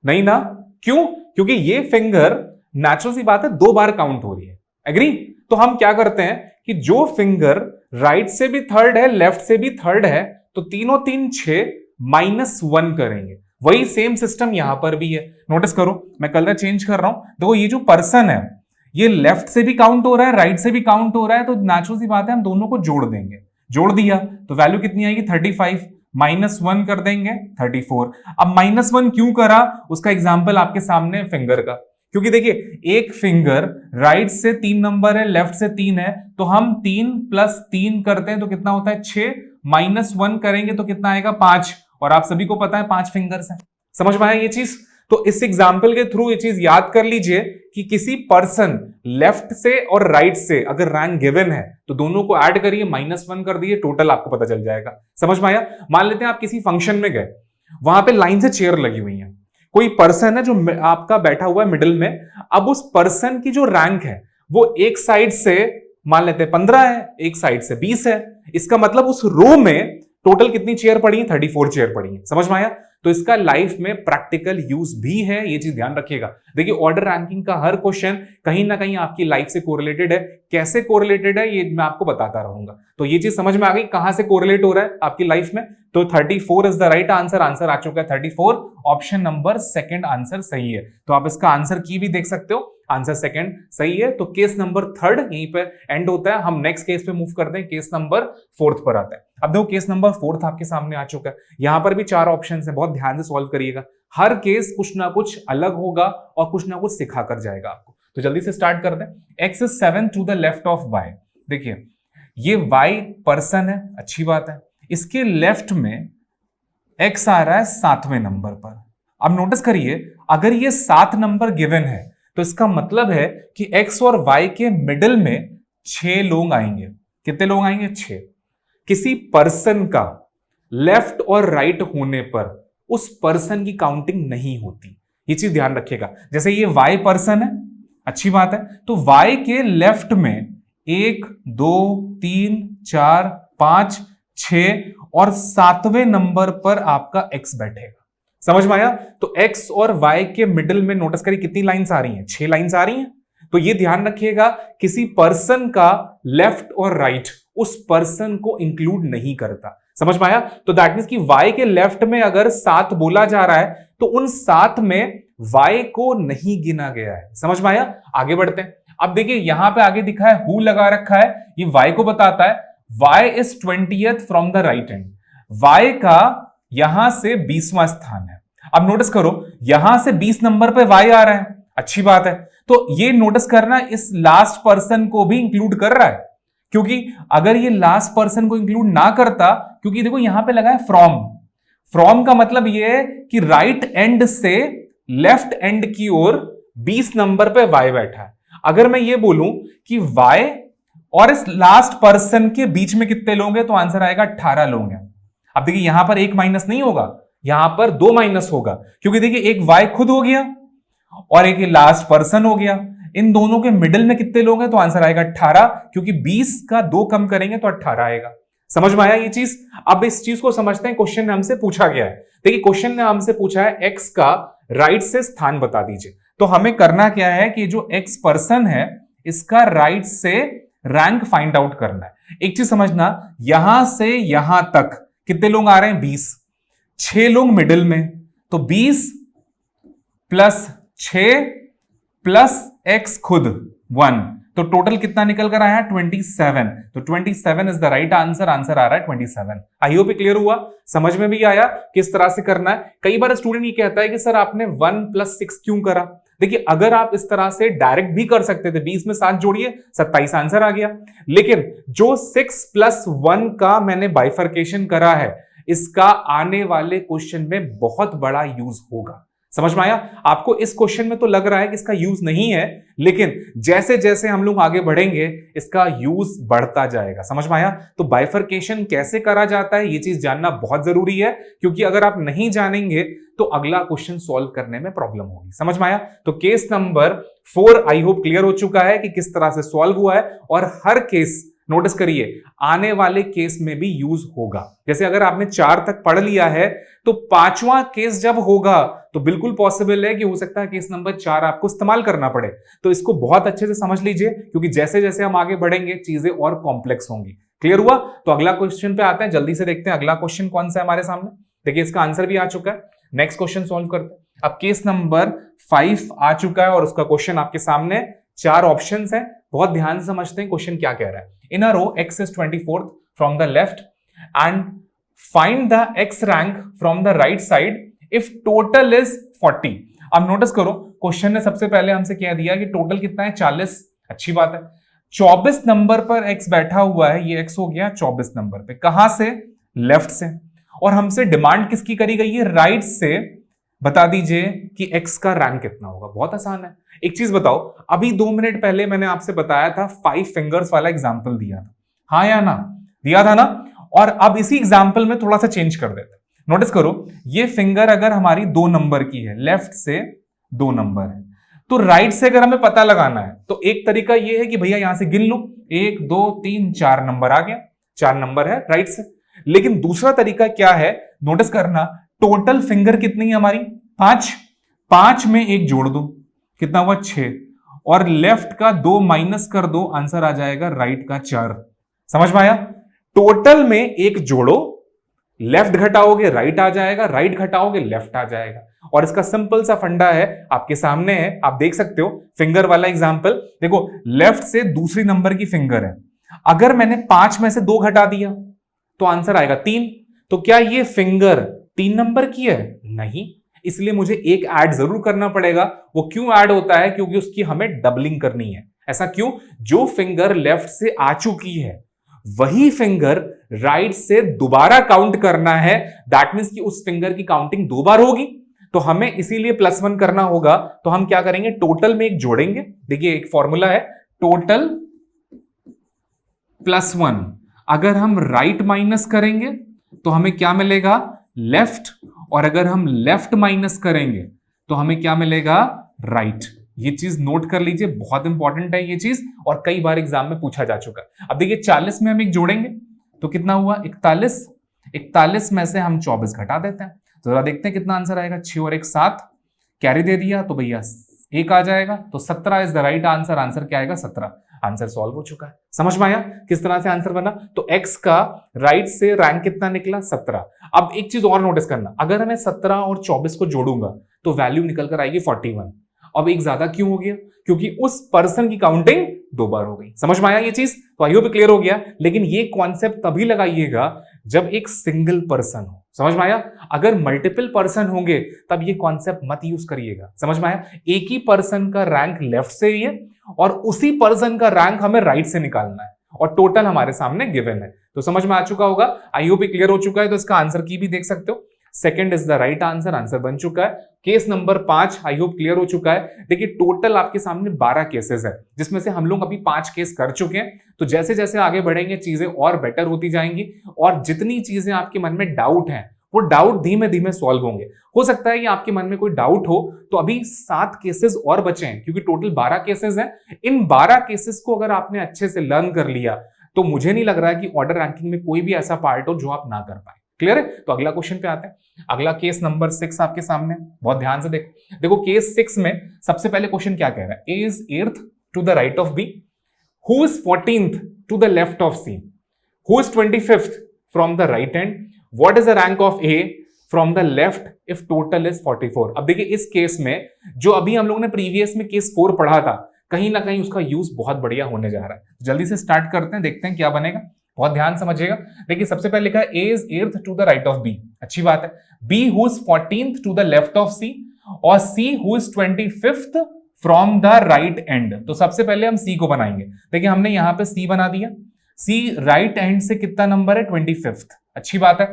नहीं ना। क्यों? क्योंकि ये फिंगर नेचुरल सी बात है 2 बार काउंट हो रही है। एग्री? तो हम क्या करते हैं कि जो फिंगर राइट से भी थर्ड है लेफ्ट से भी थर्ड है तो तीनों 3 6 -1 करेंगे। वही सेम सिस्टम यहां पर भी है। नोटिस करो मैं कलर चेंज कर रहा हूं। देखो ये जो पर्सन है ये लेफ्ट से भी काउंट हो रहा है राइट से भी काउंट हो रहा है, तो नेचुरल सी बात है हम दोनों को जोड़ देंगे। जोड़ दिया तो वैल्यू कितनी आएगी 35, -1 कर देंगे 34। अब -1 क्यों करा, उसका एग्जाम्पल आपके सामने फिंगर का, क्योंकि देखिए एक फिंगर राइट से 3 नंबर है, लेफ्ट से 3 है, तो हम 3 + 3 करते हैं तो कितना होता है 6, -1 करेंगे तो कितना आएगा 5, और आप सभी को पता है 5 फिंगर्स हैं। समझ में आया ये चीज? तो इस एग्जाम्पल के थ्रू ये चीज याद कर लीजिए कि किसी पर्सन लेफ्ट से और राइट से अगर रैंक गिवन है तो दोनों को ऐड करिए, -1 कर दिए, टोटल आपको पता चल जाएगा। समझ में आया? मान लेते हैं आप किसी फंक्शन में गए, वहां पे लाइन से चेयर लगी हुई है, कोई पर्सन है जो आपका बैठा हुआ है मिडिल में, अब उस पर्सन की जो रैंक है वो एक साइड से मान लेते हैं 15 है, एक साइड से 20 है, इसका मतलब उस रो में टोटल कितनी चेयर पड़ी है, 34 चेयर पड़ी है। समझ में आया? तो इसका लाइफ में प्रैक्टिकल यूज भी है, ये चीज ध्यान रखिएगा। देखिए ऑर्डर रैंकिंग का हर क्वेश्चन कहीं ना कहीं आपकी लाइफ से कोरिलेटेड है, कैसे कोरिलेटेड है ये मैं आपको बताता रहूंगा। तो ये चीज समझ में आ गई कहां से कोरिलेट हो रहा है आपकी लाइफ में। तो 34 is the right answer, answer आ चुका है 34, ऑप्शन नंबर सेकंड आंसर सही है। तो आप इसका आंसर की भी देख सकते हो, आंसर सेकंड सही है। तो केस नंबर 3 यहीं पर एंड होता है। हम नेक्स्ट केस पे मूव करते हैं, केस नंबर 4 पर आता है। अब देखो केस नंबर 4 आपके सामने आ चुका है, यहां पर भी 4 ऑप्शन है, बहुत ध्यान से सॉल्व करिएगा। हर केस कुछ ना कुछ अलग होगा और कुछ ना कुछ सिखा कर जाएगा आपको। तो जल्दी से स्टार्ट कर दें। x is 7 to the left of y। देखिए ये y पर्सन है, अच्छी बात है, इसके लेफ्ट में x आ रहा है 7वें नंबर पर। अब नोटिस करिए अगर ये 7 नंबर गिवन है तो इसका मतलब है कि x और y के मिडिल में 6 लोग आएंगे। कितने लोग आएंगे? 6। किसी पर्सन का लेफ्ट और राइट होने पर उस पर्सन की काउंटिंग नहीं होती, ये चीज ध्यान रखिएगा। जैसे ये y पर्सन है, अच्छी बात है, तो y के लेफ्ट में 1 2 3 4 5 6 और 7वें नंबर पर आपका x बैठेगा। समझ में आया? तो x और y के मिडिल में नोटिस करिए कितनी लाइंस आ रही हैं, 6 लाइंस आ रही हैं। तो ये ध्यान रखिएगा किसी पर्सन का लेफ्ट और राइट उस पर्सन को इंक्लूड नहीं करता। समझ में आया? तो दैट मींस कि y के लेफ्ट में अगर 7 बोला जा रहा है तो उन 7 में y को नहीं गिना गया है। समझ में आया? आगे बढ़ते हैं। अब देखिए यहां पे आगे दिखा है हु लगा रखा है, ये y को बताता है। y is 20th from the right and, y का यहां से 20वां स्थान है। अब नोटिस करो यहां से 20 नंबर पे y आ रहा है, अच्छी बात है। तो ये नोटिस करना इस लास्ट पर्सन को भी इंक्लूड कर रहा है, क्योंकि अगर ये लास्ट पर्सन को इंक्लूड ना करता, क्योंकि देखो यहां पे लगा है फ्रॉम का मतलब ये है कि राइट एंड से लेफ्ट एंड की ओर 20 नंबर पे y बैठा है। अगर मैं ये बोलूं कि y और इस लास्ट पर्सन के बीच में कितने लोग हैं तो आंसर आएगा 18 लोग हैं। अब देखिए यहां पर एक माइनस नहीं होगा, यहां पर 2 माइनस होगा, क्योंकि देखिए एक y खुद हो गया और एक लास्ट पर्सन हो गया। इन दोनों के मिडिल में कितने लोग हैं तो आंसर आएगा 18, क्योंकि 20 का 2 कम करेंगे तो 18 आएगा। समझ में आया ये चीज? अब इस चीज को समझते हैं, क्वेश्चन में हमसे पूछा गया है। देखिए क्वेश्चन ने हमसे पूछा है x का राइट से स्थान बता दीजिए। तो हमें करना क्या है कि जो x पर्सन है इसका राइट से रैंक फाइंड आउट करना है। एक चीज समझना, यहां से यहां तक कितने लोग आ रहे हैं 20, 6 लोग मिडिल में, तो 20 + 6 + x खुद 1, तो टोटल कितना निकल कर आया 27। तो 27 is the right answer, answer आ रहा है 27। आई होप क्लियर हुआ, समझ में भी आया किस तरह से करना है। कई बार स्टूडेंट ये कहता है कि सर आपने 1 + 6 क्यों करा। देखिए अगर आप इस तरह से डायरेक्ट भी कर सकते थे, 20 में 7 जोड़िए 27 आंसर आ गया, लेकिन जो 6 + 1 का मैंने बाइफर्केशन करा है इसका आने वाले क्वेश्चन में बहुत बड़ा यूज होगा। समझ में आया? आपको इस क्वेश्चन में तो लग रहा है कि इसका यूज नहीं है, लेकिन जैसे जैसे हम लोग आगे बढ़ेंगे इसका यूज बढ़ता जाएगा। समझ में आया? तो बाइफर्केशन कैसे करा जाता है ये चीज जानना बहुत जरूरी है, क्योंकि अगर आप नहीं जानेंगे तो अगला क्वेश्चन सॉल्व करने में प्रॉब्लम होगी। समझ में आया? तो case number 4 I hope clear हो चुका है कि किस तरह से सॉल्व हुआ है, और हर केस नोटिस करिए आने वाले केस में भी यूज होगा। जैसे अगर आपने 4 तक पढ़ लिया है तो 5वां केस जब होगा तो बिल्कुल पॉसिबल है कि हो सकता है केस नंबर 4 आपको इस्तेमाल करना पड़े। तो इसको बहुत अच्छे से समझ लीजिए, क्योंकि जैसे जैसे हम आगे बढ़ेंगे चीजें और कॉम्प्लेक्स होंगी। क्लियर हुआ? तो अगला क्वेश्चन पे आते हैं, जल्दी से देखते हैं अगला क्वेश्चन कौन सा है हमारे सामने। देखिए इसका आंसर भी आ चुका है, नेक्स्ट क्वेश्चन सॉल्व करते हैं। अब केस नंबर 5 आ चुका है और उसका क्वेश्चन आपके सामने 4 ऑप्शंस हैं। बहुत ध्यान से समझते हैं क्वेश्चन क्या कह रहा है। इन a row x is 24th from the left and find the x rank from the right side if total is 40। अब नोटिस करो क्वेश्चन ने सबसे पहले हमसे क्या दिया कि टोटल कितना है 40। अच्छी बात है, 24 नंबर पर x बैठा हुआ है, ये x हो गया 24 नंबर पे। कहां से? लेफ्ट से। और हमसे डिमांड किसकी करी गई है? राइट से। बता दीजिए कि x का रैंक कितना होगा। बहुत आसान है। एक चीज बताओ, अभी 2 मिनट पहले मैंने आपसे बताया था 5 फिंगर्स वाला एग्जाम्पल दिया था, हाँ या ना? दिया था ना? और अब इसी एग्जाम्पल में थोड़ा सा चेंज कर देते हैं। नोटिस करो, ये फिंगर अगर हमारी 2 नंबर की है, लेफ्ट से 2 नंबर है, तो राइट से अगर हमें पता लगाना है तो एक तरीका ये है कि भैया यहां से गिन लो, 1 2 3 4 नंबर आ गया, 4 नंबर है राइट से। लेकिन दूसरा तरीका क्या है? नोटिस करना, टोटल फिंगर कितनी है हमारी? 5। 5 में 1 जोड़ दो, कितना हुआ? 6। और लेफ्ट का 2 माइनस कर दो, आंसर आ जाएगा राइट का 4। समझ में आया? टोटल में 1 जोड़ो, लेफ्ट घटाओगे राइट आ जाएगा, राइट घटाओगे लेफ्ट आ जाएगा। और इसका सिंपल सा फंडा है, आपके सामने है, आप देख सकते हो फिंगर वाला एग्जांपल। देखो, लेफ्ट से दूसरी नंबर की फिंगर है, अगर मैंने 5 में से 2 घटा दिया तो आंसर आएगा 3। तो क्या ये फिंगर 3 नंबर की है? नहीं, इसलिए मुझे एक ऐड जरूर करना पड़ेगा। वो क्यों ऐड होता है? क्योंकि उसकी हमें डबलिंग करनी है। ऐसा क्यों? जो फिंगर लेफ्ट से आ चुकी है वही फिंगर राइट से दोबारा काउंट करना है। दैट मींस कि उस फिंगर की काउंटिंग 2 बार होगी, तो हमें इसीलिए +1 करना होगा। तो हम क्या करेंगे? टोटल में 1 जोड़ेंगे। देखिए, एक फॉर्मूला है, टोटल +1। अगर हम राइट माइनस करेंगे तो हमें क्या मिलेगा? लेफ्ट। और अगर हम लेफ्ट माइनस करेंगे तो हमें क्या मिलेगा? राइट। ये चीज नोट कर लीजिए, बहुत इंपॉर्टेंट है ये चीज, और कई बार एग्जाम में पूछा जा चुका है। अब देखिए, 40 में हम 1 जोड़ेंगे तो कितना हुआ? 41। 41 में से हम 24 घटा देते हैं, तो जरा देखते हैं कितना आंसर आएगा। 6 और 1 7, कैरी दे दिया तो भैया 1 आ जाएगा। तो 17 is the right answer. Answer क्या आएगा? 17। आंसर सॉल्व हो चुका है। समझ में आया किस तरह से आंसर बना? तो x का राइट से रैंक कितना निकला? 17। अब एक चीज और नोटिस करना, अगर मैं 17 और 24 को जोड़ूंगा तो वैल्यू निकल कर आएगी 41। अब एक ज्यादा क्यों हो गया? क्योंकि उस पर्सन की काउंटिंग 2 बार हो गई। समझ में आया ये चीज? तो आई होप क्लियर हो गया। लेकिन ये कॉन्सेप्ट तभी लगाइएगा जब एक सिंगल पर्सन हो। समझ में आया? अगर मल्टीपल पर्सन होंगे तब ये कॉन्सेप्ट मत यूज करिएगा। समझ में आया? एक ही पर्सन का रैंक लेफ्ट से ही है और उसी पर्सन का रैंक हमें राइट से निकालना है, और टोटल हमारे सामने गिवन है। तो समझ में आ चुका होगा। आई होप क्लियर हो चुका है। तो इसका आंसर की भी देख सकते हो, second is the right answer. Answer बन चुका है। Case number 5 I hope clear हो चुका है। देखिए, टोटल आपके सामने 12 केसेस है, जिसमें से हम लोग अभी 5 केस कर चुके हैं। तो जैसे जैसे आगे बढ़ेंगे चीजें और बेटर होती जाएंगी, और जितनी चीजें आपके मन में डाउट हैं वो डाउट धीमे धीमे सॉल्व होंगे। हो सकता है कि आपके मन में कोई डाउट हो तो अभी 7 केसेस और बचे हैं, क्योंकि टोटल 12 केसेस हैं। इन 12 केसेस को अगर आपने अच्छे से लर्न कर लिया तो मुझे नहीं लग रहा है कि ऑर्डर रैंकिंग में कोई भी ऐसा पार्ट हो जो आप ना कर पाए। क्लियर है? तो अगला क्वेश्चन पे आते हैं। अगला केस नंबर 6 आपके सामने, बहुत ध्यान से देखो। देखो, केस 6 में सबसे पहले क्वेश्चन क्या कह रहा है? A is 8th to the right of B, who is 14th to the left of C, who is 25th from the right end, what is the rank of A from the left if total is 44। अब देखिए, इस case में जो अभी हम लोगों ने previous में केस 4 पढ़ा था, कहीं ना कहीं उसका यूज बहुत बढ़िया होने जा रहा है। जल्दी से स्टार्ट करते हैं, देखते हैं क्या बनेगा। बहुत ध्यान समझिएगा। देखिए, सबसे पहले लिखा है A is 8th to the right of B, अच्छी बात है। B who is 14th to the left of C, और C who is 25th from the right end। तो सबसे पहले हम C को बनाएंगे। देखिए, हमने यहां पे C बना दिया। C राइट एंड से कितना नंबर है? 25th, अच्छी बात है।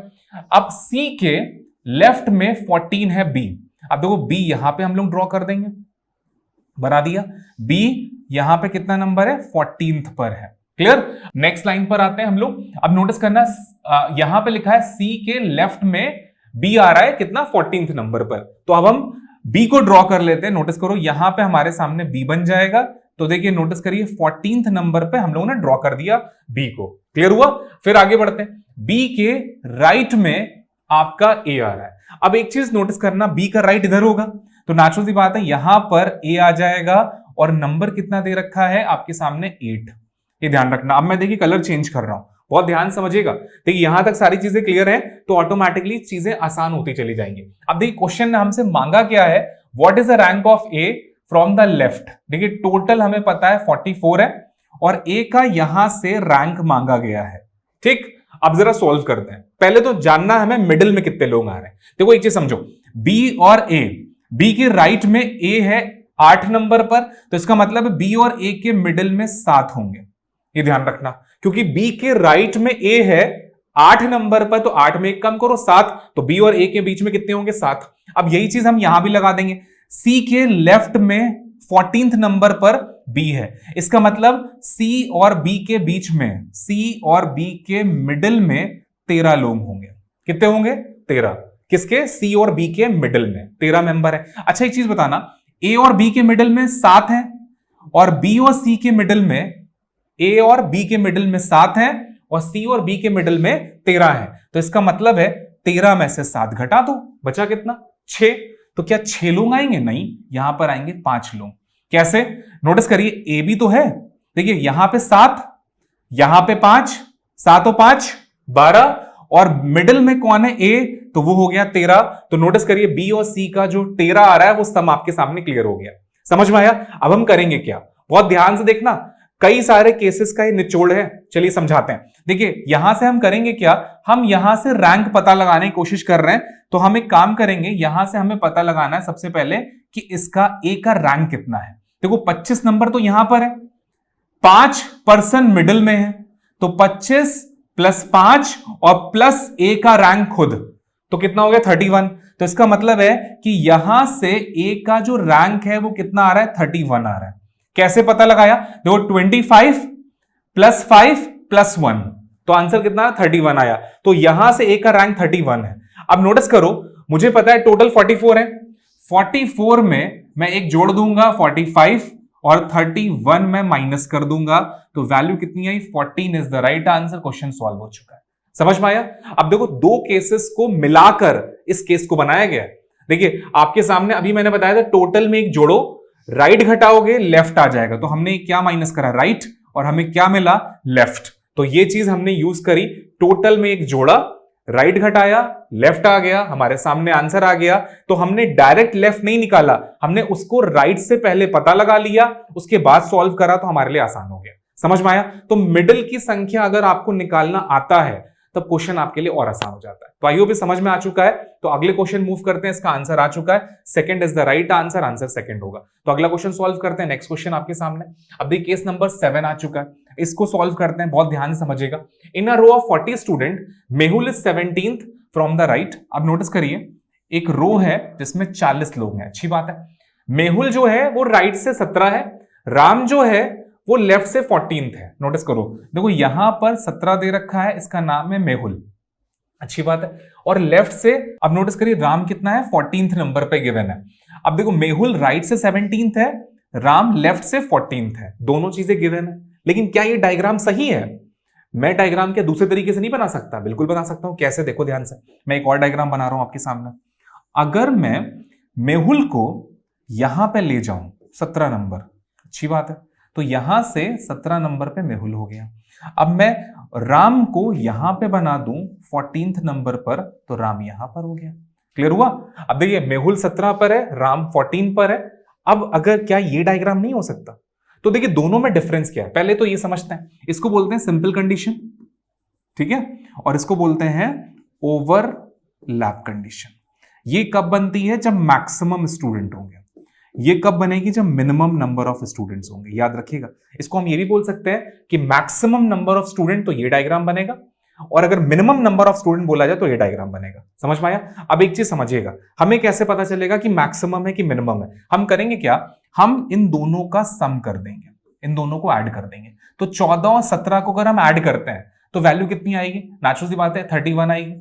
अब C के लेफ्ट में 14 है B। अब देखो, B यहां पे हम लोग ड्रॉ कर देंगे, बना दिया। B यहां पे कितना नंबर है? 14th पर है। क्लियर? नेक्स्ट लाइन पर आते हैं हम लोग। अब नोटिस करना, यहां पे लिखा है C के लेफ्ट में B आ रहा है कितना? 14th नंबर पर। तो अब हम B को ड्रॉ कर लेते हैं। नोटिस करो, यहां पे हमारे सामने B बन जाएगा। तो देखिए, नोटिस करिए, 14th नंबर पे हम लोगों ने ड्रॉ कर दिया B को। क्लियर हुआ? फिर आगे बढ़ते हैं। B के राइट में आपका A आ रहा है। अब एक चीज नोटिस करना, B का राइट इधर होगा, तो नेचुरल सी बात है यहां पर A आ जाएगा, और नंबर कितना दे रखा है आपके सामने? 8। ये ध्यान रखना। अब मैं देखिए कलर चेंज कर रहा हूं, बहुत ध्यान समझिएगा। देखिए, यहां तक सारी चीजें क्लियर हैं तो ऑटोमेटिकली चीजें आसान होती चली जाएंगी। अब देखिए, क्वेश्चन ने हमसे मांगा क्या है? What is the rank of A from the left. देखिए, टोटल हमें पता है 44 है, और A का यहां से रैंक मांगा गया है। ठीक, अब जरा सॉल्व करते हैं। पहले तो जानना है हमें मिडिल में कितने लोग आ रहे हैं। देखो एक चीज समझो, बी और ए, बी के राइट में ए है 8 नंबर पर, तो इसका मतलब बी और ए के मिडिल में 7 होंगे। ये ध्यान रखना, क्योंकि बी के राइट में ए है 8 नंबर पर, तो 8 में 1 कम करो 7, तो बी और ए के बीच में कितने होंगे 7। अब यही चीज हम यहां भी लगा देंगे, सी के लेफ्ट में 14th नंबर पर बी है, इसका मतलब सी और बी के बीच में, सी और बी के मिडिल में 13 लोग होंगे। कितने होंगे? 13। किसके? सी और बी के मिडिल में 13 मेंबर है। अच्छा एक चीज बताना, ए और बी के मिडिल में 7 है, और बी और सी के मिडिल में, ए और बी के मिडिल में 7 है, और सी और बी के मिडिल में 13 है, तो इसका मतलब है 13 में से 7 घटा दो, बचा कितना? 6। तो क्या 6 लोग आएंगे? नहीं, यहां पर आएंगे 5 लोग। कैसे? नोटिस करिए, ए भी तो है, देखिए यहां पे 7, यहां पे 5, 7 और 5 12, और मिडिल में कौन है? ए, तो वो हो गया 13। तो नोटिस करिए बी और सी का जो 13 आ रहा है वो सम आपके सामने क्लियर हो गया। समझ में आया? अब हम करेंगे क्या, बहुत ध्यान से देखना, कई सारे केसेस का ये निचोड़ है। चलिए समझाते हैं। देखिए यहां से हम करेंगे क्या, हम यहां से रैंक पता लगाने की कोशिश कर रहे हैं, तो हम एक काम करेंगे, यहां से हमें पता लगाना है सबसे पहले कि इसका ए का रैंक कितना है। देखो 25 नंबर तो यहां पर है, 5% मिडिल में है, तो 25 प्लस 5 और प्लस ए का रैंक खुद, तो कितना हो गया? 31। तो इसका मतलब है कि यहां से ए का जो रैंक है वो कितना आ रहा है? 31 आ रहा है। कैसे पता लगाया? देखो 25 प्लस 5 प्लस 1, तो आंसर कितना? 31 आया। तो यहां से ए का रैंक 31 है। अब नोटिस करो, मुझे पता है टोटल 44 है, 44 में मैं एक जोड़ दूंगा 45, और 31 में माइनस कर दूंगा, तो वैल्यू कितनी आई? 14 is the right answer. Question solve हो चुका है। समझ में आया? अब देखो दो केसेस को मिलाकर इस केस को बनाया गया। देखिए आपके सामने अभी मैंने बताया था, टोटल में एक जोड़ो, राइट घटाओगे लेफ्ट आ जाएगा, तो हमने क्या माइनस करा? राइट, और हमें क्या मिला? लेफ्ट। तो ये चीज हमने यूज करी, टोटल में एक जोड़ा, राइट घटाया, लेफ्ट आ गया, हमारे सामने आंसर आ गया। तो हमने डायरेक्ट लेफ्ट नहीं निकाला, हमने उसको राइट से पहले पता लगा लिया, उसके बाद सॉल्व करा, तो हमारे लिए आसान हो गया। समझ में आया? तो मिडिल की संख्या अगर आपको निकालना आता है तब क्वेश्चन आपके लिए और आसान हो जाता है। तो आई होप समझ में आ चुका है। तो अगले क्वेश्चन मूव करते हैं, इसका आंसर आ चुका है, second is the right answer, answer second होगा। तो अगला क्वेश्चन सॉल्व करते हैं। नेक्स्ट क्वेश्चन आपके सामने, अब देखिए केस नंबर 7 आ चुका है, इसको सॉल्व करते हैं, बहुत ध्यान से समझिएगा। In a row of 40 student, Mehul is 17th from the right. अब नोटिस करिए, एक रो है जिसमें 40 लोग हैं, अच्छी बात है। मेहुल जो है वो राइट से 17 है, राम जो है वो लेफ्ट से 14th है। नोटिस करो, देखो यहां पर 17 दे रखा है, इसका नाम है मेहुल, अच्छी बात है। और लेफ्ट से, अब नोटिस करिए राम कितना है? 14th नंबर पे गिवन है। अब देखो मेहुल राइट से 17th है, राम लेफ्ट से 14th है, दोनों चीजें गिवन है। लेकिन क्या ये डायग्राम सही है? मैं डायग्राम के दूसरे तरीके से नहीं बना सकता? बिल्कुल बना सकता हूं। कैसे? देखो ध्यान से, मैं एक और डायग्राम बना रहा हूं आपके सामने। अगर मैं मेहुल को यहां पे ले जाऊं 17 नंबर, अच्छी बात है, तो यहां से 17 नंबर पे मेहुल हो गया। अब मैं राम को यहां पे बना दूं 14th नंबर पर, तो राम यहां पर हो गया। क्लियर हुआ? अब देखिए मेहुल 17 पर है, राम 14 पर है। अब अगर क्या ये डायग्राम नहीं हो सकता? तो देखिए दोनों में डिफरेंस क्या है, पहले तो ये समझते हैं। इसको बोलते हैं सिंपल कंडीशन, ठीक है, और इसको बोलते हैं ओवरलैप कंडीशन। ये कब बनती है? जब मैक्सिमम स्टूडेंट होंगे। ये कब बनेगी? जब मिनिमम नंबर ऑफ स्टूडेंट्स होंगे। याद रखिएगा, इसको हम ये भी बोल सकते हैं कि मैक्सिमम नंबर ऑफ स्टूडेंट, तो ये डायग्राम बनेगा, और अगर मिनिमम नंबर ऑफ स्टूडेंट बोला जाए तो ये डायग्राम बनेगा। समझ में आया? अब एक चीज समझिएगा, हमें कैसे पता चलेगा कि मैक्सिमम है कि मिनिमम है? हम करेंगे क्या, हम इन दोनों का सम कर देंगे, इन दोनों को ऐड कर देंगे। तो 14 और 17 को अगर हम ऐड करते हैं तो वैल्यू कितनी आएगी? नेचुरल सी बात है, 31 आएगी।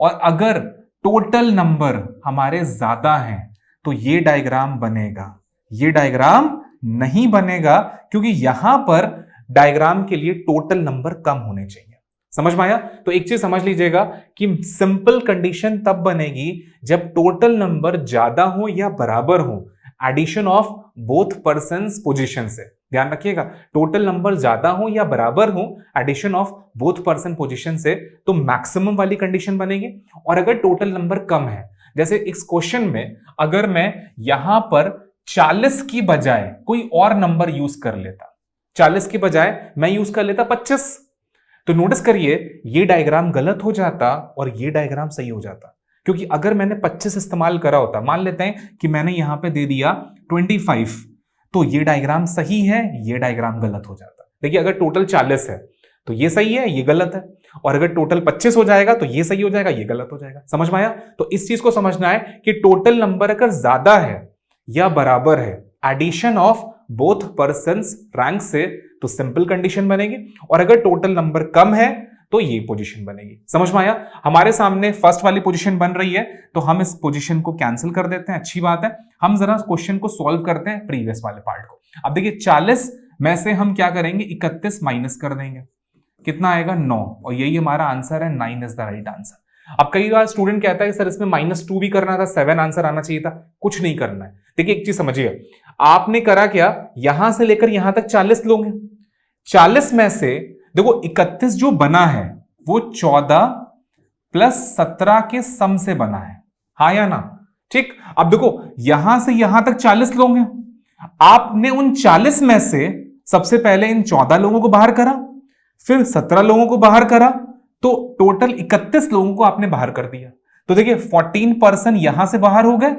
और अगर टोटल नंबर हमारे ज्यादा हैं तो ये डायग्राम बनेगा, ये डायग्राम नहीं बनेगा, क्योंकि यहां पर डायग्राम के लिए टोटल नंबर कम होने चाहिए। समझ में आया? तो एक चीज समझ लीजिएगा कि सिंपल कंडीशन तब बनेगी जब टोटल नंबर ज्यादा हो या बराबर हो addition of both persons position से। ध्यान रखिएगा, टोटल नंबर ज्यादा हो या बराबर हो addition of both person position से, तो मैक्सिमम वाली कंडीशन बनेगी। और अगर टोटल नंबर कम है, जैसे इस क्वेश्चन में अगर मैं यहां पर 40 की बजाय कोई और नंबर यूज कर लेता, 40 की बजाय मैं यूज कर लेता 25, तो नोटिस करिए ये डायग्राम गलत हो जाता और ये डायग्राम सही हो जाता, क्योंकि अगर मैंने 25 इस्तेमाल करा होता, मान लेते हैं कि मैंने यहां पे दे दिया 25, तो ये डायग्राम सही है, ये डायग्राम गलत हो जाता। देखिए अगर टोटल 40 है तो ये सही है, ये गलत है, और अगर टोटल 25 हो जाएगा तो ये सही हो जाएगा, ये गलत हो जाएगा। समझ में आया? तो इस चीज को समझना है कि टोटल नंबर अगर ज्यादा है या बराबर है, addition of both persons rank से, तो सिंपल कंडीशन बनेगी, और अगर टोटल नंबर कम है तो ये पोजीशन बनेगी। समझ में आया? हमारे सामने फर्स्ट वाली पोजीशन बन रही है, तो हम इस पोजीशन को कैंसिल कर देते हैं, अच्छी बात है। हम जरा क्वेश्चन को सॉल्व करते हैं प्रीवियस वाले पार्ट को। अब देखिए 40 में से हम क्या करेंगे, 31 माइनस कर देंगे, कितना आएगा 9, और यही हमारा आंसर है, 9 इज द राइट आंसर। अब कई बार स्टूडेंट कहता है सर इसमें -2 भी करना था, 7 आंसर आना चाहिए था। कुछ नहीं करना है। देखिए एक चीज समझिए, आपने करा क्या, यहां से लेकर यहां तक 40 लोगे, 40 में से देखो 31 जो बना है वो 14 प्लस 17 के सम से बना है, हाँ या ना? ठीक। अब देखो यहां से यहां तक 40 लोग हैं, आपने उन 40 में से सबसे पहले इन 14 लोगों को बाहर करा, फिर 17 लोगों को बाहर करा, तो टोटल 31 लोगों को आपने बाहर कर दिया। तो देखिए 14% यहां से बाहर हो गए,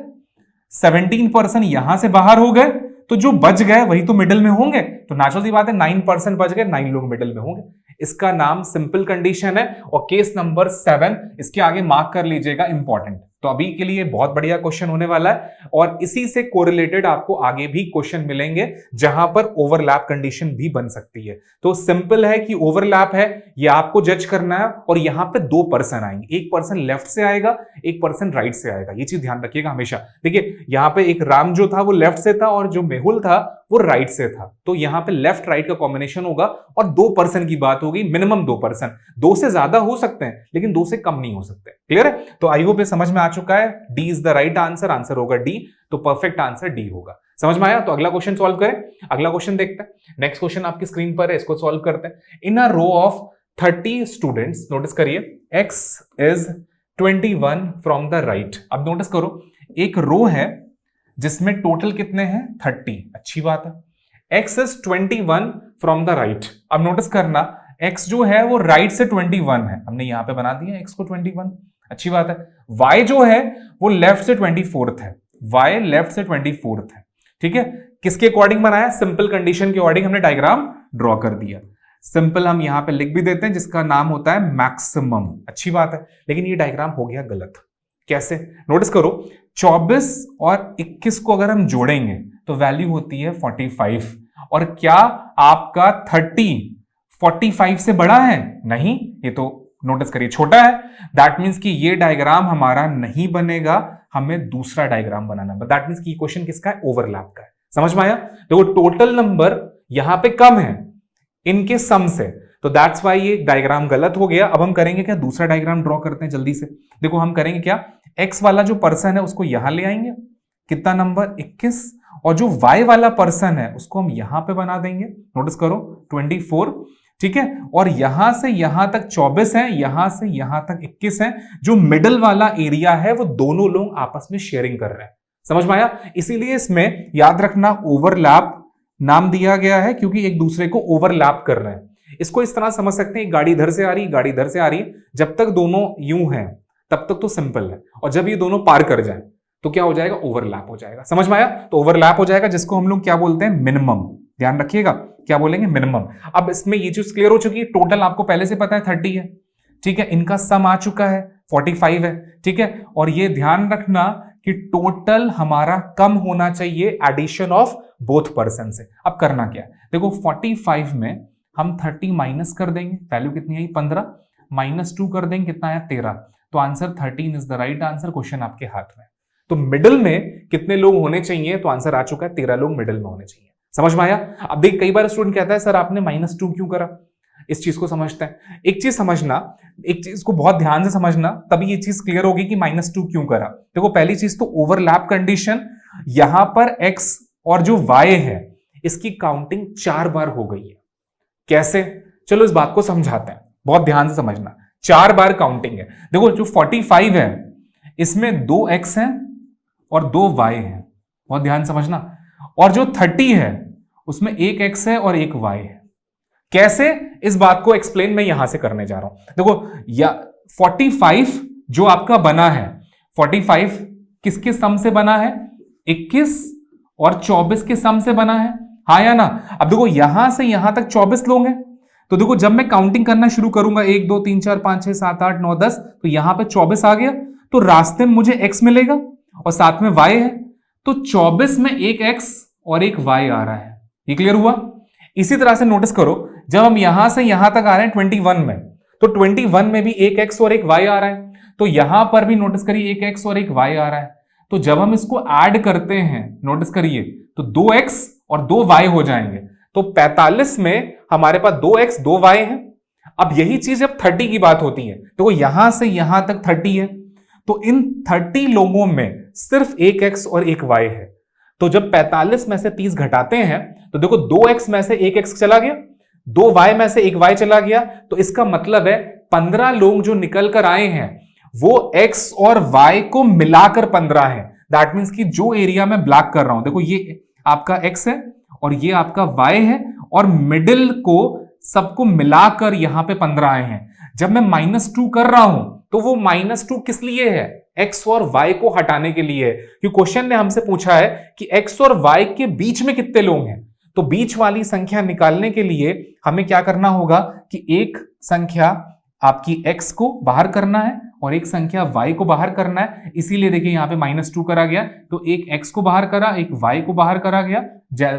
17% यहां से बाहर हो गए, तो जो बच गए वही तो मिडिल में होंगे। तो नेचुरल सी बात है 9% बच गए, 9 लोग मिडिल में होंगे। इसका नाम सिंपल कंडीशन है, और केस नंबर 7 इसके आगे मार्क कर लीजिएगा इंपॉर्टेंट। तो अभी के लिए बहुत बढ़िया क्वेश्चन होने वाला है, और इसी से कोरिलेटेड आपको आगे भी क्वेश्चन मिलेंगे जहां पर ओवरलैप कंडीशन भी बन सकती है। तो सिंपल है कि ओवरलैप है, ये आपको जज करना है, और यहां पे 2 पर्सन आएंगे, एक पर्सन लेफ्ट से आएगा, एक पर्सन राइट से आएगा, ये चीज ध्यान रखिएगा हमेशा। देखिए यहां पे एक राम जो था वो लेफ्ट से था, और जो मेहुल था वो राइट से था, तो यहां पे लेफ्ट राइट का कॉम्बिनेशन होगा, और 2 पर्सन की बात होगी, मिनिमम 2 पर्सन। 2 से ज्यादा हो सकते हैं लेकिन 2 से कम नहीं हो सकते। क्लियर है? तो आई होप ये समझ में आ चुका है, D is the right answer, answer होगा डी, तो परफेक्ट आंसर डी होगा। समझ में आया? तो अगला क्वेश्चन सॉल्व करें, अगला क्वेश्चन देखते हैं। नेक्स्ट क्वेश्चन आपकी स्क्रीन पर है, इसको सॉल्व करते हैं। इन a row of 30 students, notice करिए x is 21 from the right. अब नोटिस करो एक रो है जिसमें टोटल कितने हैं 30, अच्छी बात है। x is 21 from the right. अब नोटिस करना x जो है वो राइट से 21 है, हमने यहां पे बना दिया x को 21, अच्छी बात है। y जो है वो लेफ्ट से 24th है, y लेफ्ट से 24th है, ठीक है। किसके अकॉर्डिंग बनाया? सिंपल कंडीशन के अकॉर्डिंग हमने डायग्राम ड्रॉ कर दिया। सिंपल हम यहां पे लिख भी देते हैं, जिसका नाम होता है मैक्सिमम, अच्छी बात है। लेकिन ये डायग्राम हो गया गलत, कैसे? नोटिस करो 24 और 21 को अगर हम जोड़ेंगे तो वैल्यू होती है 45, और क्या आपका 30 45 से बड़ा है? नहीं, ये तो नोटिस करिए छोटा है। दैट मींस कि ये डायग्राम हमारा नहीं बनेगा, हमें दूसरा डायग्राम बनाना है। दैट मींस कि क्वेश्चन किसका है? ओवरलैप का है। समझ में आया? देखो टोटल नंबर यहां पे कम है इनके सम से, तो दैट्स वाई ये डायग्राम गलत हो गया। अब हम करेंगे क्या? दूसरा डायग्राम ड्रॉ करते हैं जल्दी से। देखो हम करेंगे क्या, एक्स वाला जो पर्सन है उसको यहां ले आएंगे, कितना नंबर 21, और जो वाई वाला पर्सन है उसको हम यहां पे बना देंगे, नोटिस करो 24, ठीक है। और यहां से यहां तक 24 है, यहां से यहां तक 21 है। जो मिडल वाला एरिया है वो दोनों लोग आपस में शेयरिंग कर रहे हैं। समझ में आया? इसीलिए इसमें याद रखना ओवरलैप नाम दिया गया है, क्योंकि एक दूसरे को ओवरलैप कर रहे हैं। इसको इस तरह समझ सकते हैं, गाड़ी इधर से आ रही, गाड़ी इधर से आ रही है, जब तक दोनों यूं हैं तब तक तो सिंपल है, और जब ये दोनों पार कर जाए तो क्या हो जाएगा? ओवरलैप हो जाएगा। समझ में आया? तो ओवरलैप हो जाएगा, जिसको हम लोग क्या बोलते हैं? मिनिमम। ध्यान रखिएगा, क्या बोलेंगे? मिनिमम। अब इसमें ये चीज क्लियर हो चुकी है, टोटल आपको पहले से पता है 30 है, ठीक है। इनका सम आ चुका है 45 है, ठीक है। और ये ध्यान रखना कि टोटल हमारा कम होना चाहिए एडिशन ऑफ बोथ पर्सन से। अब करना क्या है? देखो 45 में हम 30 माइनस कर देंगे, वैल्यू कितनी आई? 15, -2 कर देंगे, कितना आया? 13। तो answer 13 is the right answer. Question आपके हाथ में, तो मिडिल में कितने लोग होने चाहिए? तो आंसर आ चुका है 13 लोग मिडिल में होने चाहिए। समझ में आया? अब देख कई बार स्टूडेंट कहता है सर आपने -2 क्यों करा? इस चीज को समझते हैं। एक चीज समझना, एक चीज को बहुत ध्यान से समझना, तभी ये चीज क्लियर होगी कि -2 क्यों करा। देखो पहली चीज तो ओवरलैप कंडीशन, यहां पर x और जो y है इसकी काउंटिंग 4 बार हो गई है। कैसे? चलो इस बात को समझाते हैं, बहुत ध्यान से समझना। 4 बार काउंटिंग है। देखो जो 45 है इसमें 2x है और 2y है, बहुत ध्यान समझना। और जो 30 है उसमें 1x है और 1y है। कैसे, इस बात को एक्सप्लेन मैं यहां से करने जा रहा हूं। देखो या 45 जो आपका बना है, 45 किसके सम से बना है, 21 और 24 के सम से बना है, हाँ या ना। अब देखो यहां से यहां तक 24 लोग हैं, तो देखो जब मैं काउंटिंग करना शुरू करूंगा 1 2 3 4 5 6 7 8 9 10, तो यहां पे 24 आ गया, तो रास्ते में मुझे x मिलेगा और साथ में y है, तो 24 में एक x और एक y आ रहा है। ये क्लियर हुआ। इसी तरह से नोटिस करो, जब हम यहां से यहां तक आ रहे हैं 21 में, तो 21 में भी एक x और एक y आ रहा है, तो यहां पर भी नोटिस करिए एक x और एक y आ रहा है। तो जब हम इसको ऐड करते हैं, नोटिस करिए, तो 2x और 2y हो जाएंगे, तो 45 में हमारे पास 2x 2y है। अब यही चीज जब 30 की बात होती है, तो यहां से यहां तक 30 है, तो इन 30 लोगों में सिर्फ एक x और एक y है। तो जब 45 में से 30 घटाते हैं, तो देखो 2x में से एक x चला गया, 2y में से एक y चला गया, तो इसका मतलब है 15 लोग जो निकल कर आए हैं वो x और y को मिलाकर 15 है। दैट मीन्स कि जो एरिया में ब्लैक कर रहा हूं, देखो ये आपका x है और ये आपका y है, और मिडिल को सबको मिलाकर यहां पे 15 आए हैं। जब मैं -2 कर रहा हूं, तो वो -2 किस लिए है, x और y को हटाने के लिए है, क्योंकि क्वेश्चन ने हमसे पूछा है कि x और y के बीच में कितने लोग हैं। तो बीच वाली संख्या निकालने के लिए हमें क्या करना होगा कि एक संख्या आपकी x को बाहर करना है और एक संख्या y को बाहर करना है। इसीलिए देखिए यहां पे -2 करा गया, तो एक x को बाहर करा, एक y को बाहर करा गया,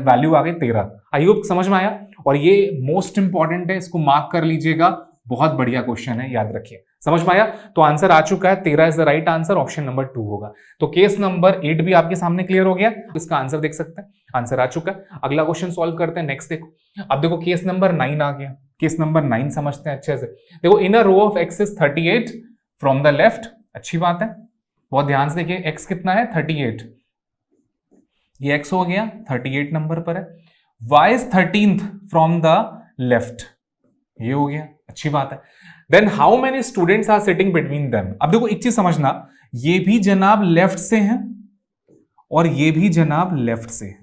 वैल्यू आ गई 13। आई होप समझ में आया। और ये मोस्ट इंपॉर्टेंट है, इसको मार्क कर लीजिएगा, बहुत बढ़िया क्वेश्चन है, याद रखिए। समझ में आया। तो आंसर आ चुका है, 13 is the right answer, option number 2 होगा। तो केस नंबर 8 भी आपके सामने क्लियर हो गया, इसका आंसर देख सकते हैं, आंसर आ चुका है। अगला क्वेश्चन सॉल्व करते हैं, नेक्स्ट देखो। अब देखो केस नंबर 9 आ गया, केस नंबर 9 समझते हैं अच्छे से। देखो in a row of x is 38 from the left, अच्छी बात है, बहुत ध्यान से देखिए x कितना है 38, ये x हो गया 38 नंबर पर है। y is 13th from the left, ये हो गया, अच्छी बात है। Then how many students are sitting between them. अब देखो एक चीज समझना, ये भी जनाब लेफ्ट से हैं और ये भी जनाब लेफ्ट से है।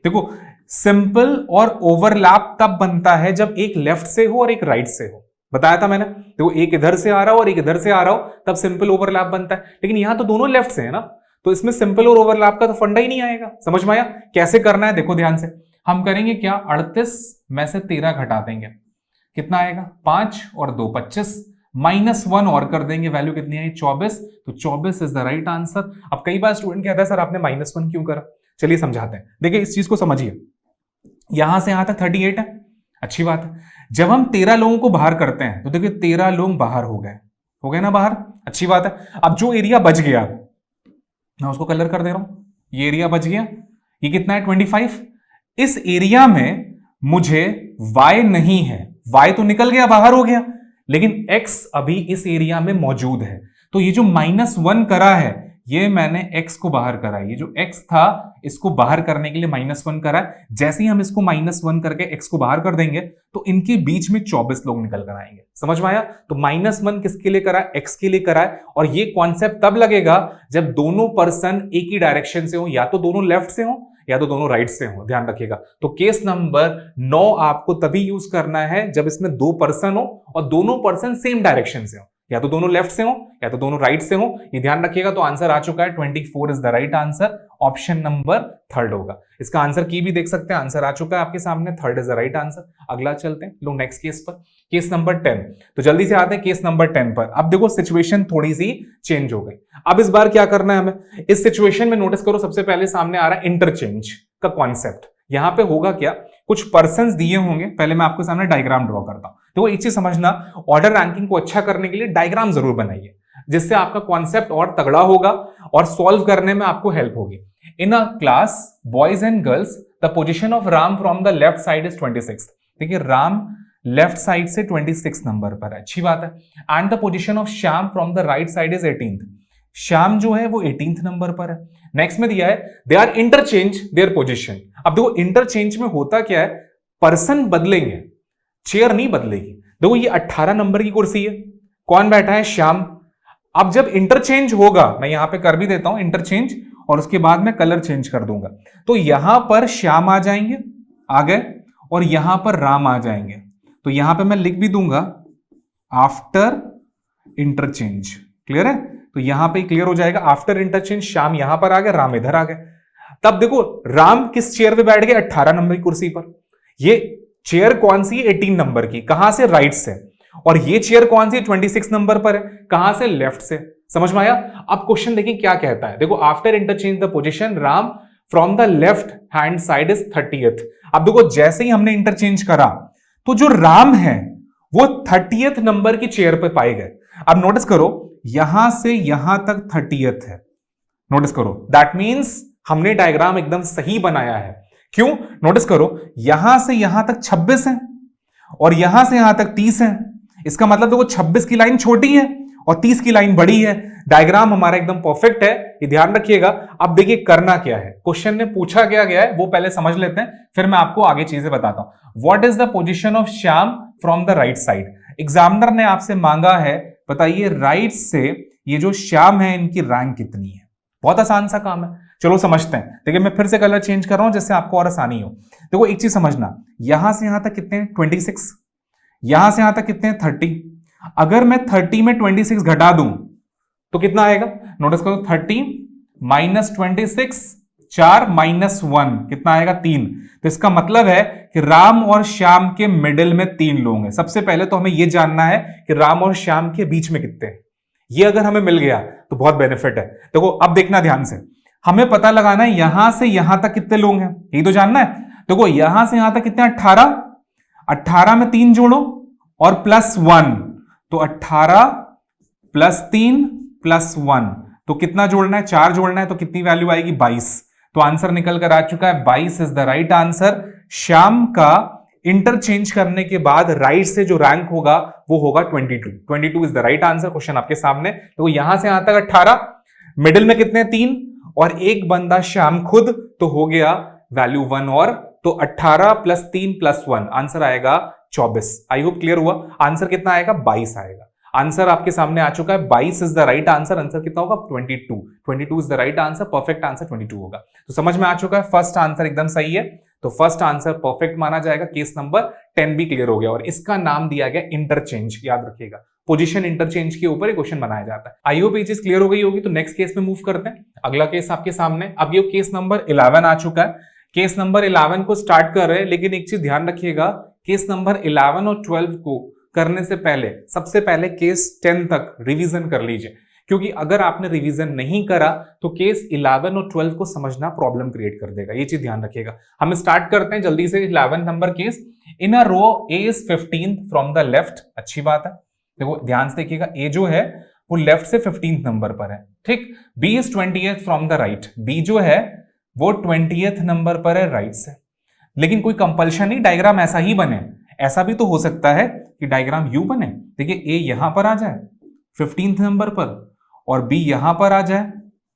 देखो सिंपल और ओवरलैप तब बनता है जब एक लेफ्ट से हो और एक राइट से हो, बताया था मैंने। देखो एक इधर से आ रहा हो और एक इधर से आ रहा हो, तब सिंपल ओवरलैप बनता है। लेकिन यहां तो दोनों लेफ्ट से है ना, तो इसमें सिंपल और ओवरलैप का तो फंडा ही नहीं आएगा। समझ में आया कैसे करना है, देखो ध्यान से। हम करेंगे क्या, 38 में से 13 घटा देंगे, कितना आएगा 5 और 2 25, -1 और कर देंगे, वैल्यू कितनी आई 24। तो 24 इज द राइट आंसर। अब कई बार स्टूडेंट कहता है सर आपने -1 क्यों करा, चलिए समझाते हैं। देखिए इस चीज को समझिए, यहां से यहां तक 38 है, अच्छी बात है। जब हम 13 लोगों को बाहर करते हैं, तो देखिए 13 लोग बाहर हो गए ना बाहर, अच्छी बात है। अब जो एरिया बच गया, मैं उसको कलर कर दे रहा हूं, ये एरिया बच गया, ये कितना है 25। इस एरिया में मुझे y नहीं है, y तो निकल गया बाहर हो गया, लेकिन x अभी इस एरिया में मौजूद है। तो ये जो -1 करा है, ये मैंने x को बाहर करा है, ये जो x था इसको बाहर करने के लिए -1 करा है। जैसे ही हम इसको -1 करके x को बाहर कर देंगे, तो इनके बीच में 24 लोग निकल कर आएंगे। समझ में आया। तो -1 किसके लिए करा है, x के लिए करा है। और ये कॉन्सेप्ट तब लगेगा जब दोनों पर्सन एक ही डायरेक्शन से हो, या तो दोनों लेफ्ट से हो या तो दोनों राइट से हो, ध्यान रखिएगा। तो केस नंबर 9 आपको तभी यूज करना है जब इसमें 2 पर्सन हो और दोनों पर्सन सेम डायरेक्शन से हो, या तो दोनों लेफ्ट से हो या तो दोनों राइट से हो, ये ध्यान रखिएगा। तो आंसर आ चुका है 24 is the right answer, option number 3 होगा। इसका आंसर की भी देख सकते हैं, आंसर आ चुका है आपके सामने, 3 इज द राइट आंसर। अगला चलते हैं लोग नेक्स्ट केस पर, केस नंबर 10। तो जल्दी से आते हैं केस नंबर 10 पर। अब देखो सिचुएशन थोड़ी सी चेंज हो गई। अब इस बार क्या करना है हमें, इस सिचुएशन में नोटिस करो, सबसे पहले सामने आ रहा है इंटरचेंज का कॉन्सेप्ट। यहां पे होगा क्या, कुछ पर्संस दिए होंगे, पहले मैं आपके सामने डायग्राम ड्रॉ करता हूं। तो एक चीज समझना, ऑर्डर रैंकिंग को अच्छा करने के लिए डायग्राम जरूर बनाइए, जिससे आपका कॉन्सेप्ट और तगड़ा होगा और सॉल्व करने में आपको हेल्प होगी। In a class boys and girls, the position of Ram from the left side is 26। देखिए राम लेफ्ट साइड से 26 नंबर पर है, अच्छी बात है। And the position of Shyam from the right side is 18th। Shyam जो है वो 18th नंबर पर है। नेक्स्ट में दिया है they are interchange their position. अब देखो इंटरचेंज में होता क्या है, पर्सन बदलेंगे, चेयर नहीं बदलेगी। देखो ये 18 नंबर की कुर्सी है, कौन बैठा है, श्याम। अब जब इंटरचेंज होगा, मैं यहां पे कर भी देता हूं इंटरचेंज, और उसके बाद मैं कलर चेंज कर दूंगा। तो यहां पर श्याम आ जाएंगे, आ गए, और यहां पर राम आ जाएंगे। तो यहां पे मैं लिख भी दूंगा आफ्टर इंटरचेंज। क्लियर है? तो यहां पे क्लियर हो जाएगा, आफ्टर इंटरचेंज श्याम यहां पर आ गया, राम इधर आ गया। तब देखो राम किस चेयर पे बैठ गए? 18 नंबर की कुर्सी पर। ये चेयर कौन सी है? 18 नंबर की। कहां से? राइट से। और ये चेयर कौन सी है? 26 नंबर पर है। कहां से? लेफ्ट से। समझ में आया? अब क्वेश्चन देखिए क्या कहता है। देखो after interchange the position Ram from the left hand side is 30th। अब देखो जैसे ही हमने इंटरचेंज करा तो जो राम है वो 30th नंबर की चेयर पे पाए गए। अब नोटिस करो यहां से यहां तक 30th है। नोटिस करो दैट मींस हमने डायग्राम एकदम सही बनाया है। क्यों? नोटिस करो यहां से यहां तक 26 है और यहां से यहां तक 30 है। इसका मतलब देखो 26 की लाइन छोटी है और 30 की लाइन बड़ी है। डायग्राम हमारा एकदम परफेक्ट है, ये ध्यान रखिएगा। अब देखिए करना क्या है, क्वेश्चन ने पूछा क्या गया है वो पहले समझ लेते हैं, फिर मैं आपको आगे चीजें बताता हूं। What is the position of Shyam from the right side? Examiner ने आपसे मांगा है, बताइए राइट से ये जो श्याम है इनकी रैंक कितनी है। बहुत आसान सा काम है, चलो समझते हैं। देखिए मैं फिर से कलर चेंज कर रहा हूं जिससे आपको और आसानी हो। देखो एक चीज समझना, यहां से यहां तक कितने हैं? 26। यहां से यहां तक कितने हैं? 30। अगर मैं 30 में 26 घटा दूं तो कितना आएगा? नोटिस करो 30 माइनस 26, 4 माइनस 1 कितना आएगा? 3। तो इसका मतलब है कि राम और श्याम के मिडिल में 3 लोग हैं। सबसे पहले तो हमें यह जानना है कि राम और श्याम के बीच में कितने हैं। ये अगर हमें मिल गया तो बहुत बेनिफिट है। देखो अब देखना ध्यान से, हमें पता लगाना है यहां से यहां तक कितने लोग हैं, यही तो जानना है। देखो यहां से यहां तक कितने? 18। 18 में 3 जोड़ो और प्लस 1, तो 18 प्लस 3 प्लस 1, तो कितना जोड़ना है? 4 जोड़ना है। तो कितनी वैल्यू आएगी? 22। तो आंसर निकल कर आ चुका है 22 is the right answer. Shyam का इंटरचेंज करने के बाद राइट से जो रैंक होगा वो होगा 22। 22 is the right answer. Question आपके सामने। तो यहां से यहां तक 18, मिडिल में कितने? 3 और एक बंदा श्याम खुद, तो हो गया वैल्यू 1 और, तो 18 प्लस 3 प्लस 1 आंसर आएगा 24। आई होप क्लियर हुआ। आंसर कितना आएगा? 22 आएगा। आंसर आपके सामने आ चुका है, 22 is the right answer. Answer कितना होगा? 22। 22 is the right answer. Perfect answer 22 होगा। तो समझ में आ चुका है, फर्स्ट आंसर एकदम सही है, तो फर्स्ट आंसर परफेक्ट माना जाएगा। केस नंबर 10 भी क्लियर हो गया और इसका नाम दिया गया इंटरचेंज। याद रखिएगा पोजीशन इंटरचेंज के ऊपर क्वेश्चन बनाया जाता है। आई होप ये चीज क्लियर हो गई होगी। तो नेक्स्ट केस में मूव करते हैं। अगला केस आपके सामने, अब ये केस नंबर 11 आ चुका है। केस नंबर 11 को स्टार्ट कर रहे हैं, लेकिन एक चीज ध्यान रखिएगा, केस नंबर 11 और 12 को करने से पहले सबसे पहले केस 10 तक रिवीजन कर लीजिए, क्योंकि अगर आपने रिवीजन नहीं करा तो केस 11 और 12 को समझना प्रॉब्लम क्रिएट कर देगा। ये चीज ध्यान रखिएगा। हम स्टार्ट करते हैं जल्दी से। 11 number case, in a row A is 15 from the left. अच्छी बात है, देखो ध्यान से देखिएगा, ए जो है वो लेफ्ट से 15 नंबर पर है, ठीक। B is 20th from the right, B जो है वो 20th नंबर पर है राइट से। लेकिन कोई कंपल्शन नहीं डायग्राम ऐसा ही बने, ऐसा भी तो हो सकता है कि डायग्राम यू बने। देखिए ए यहां पर आ जाए 15th नंबर पर और बी यहां पर आ जाए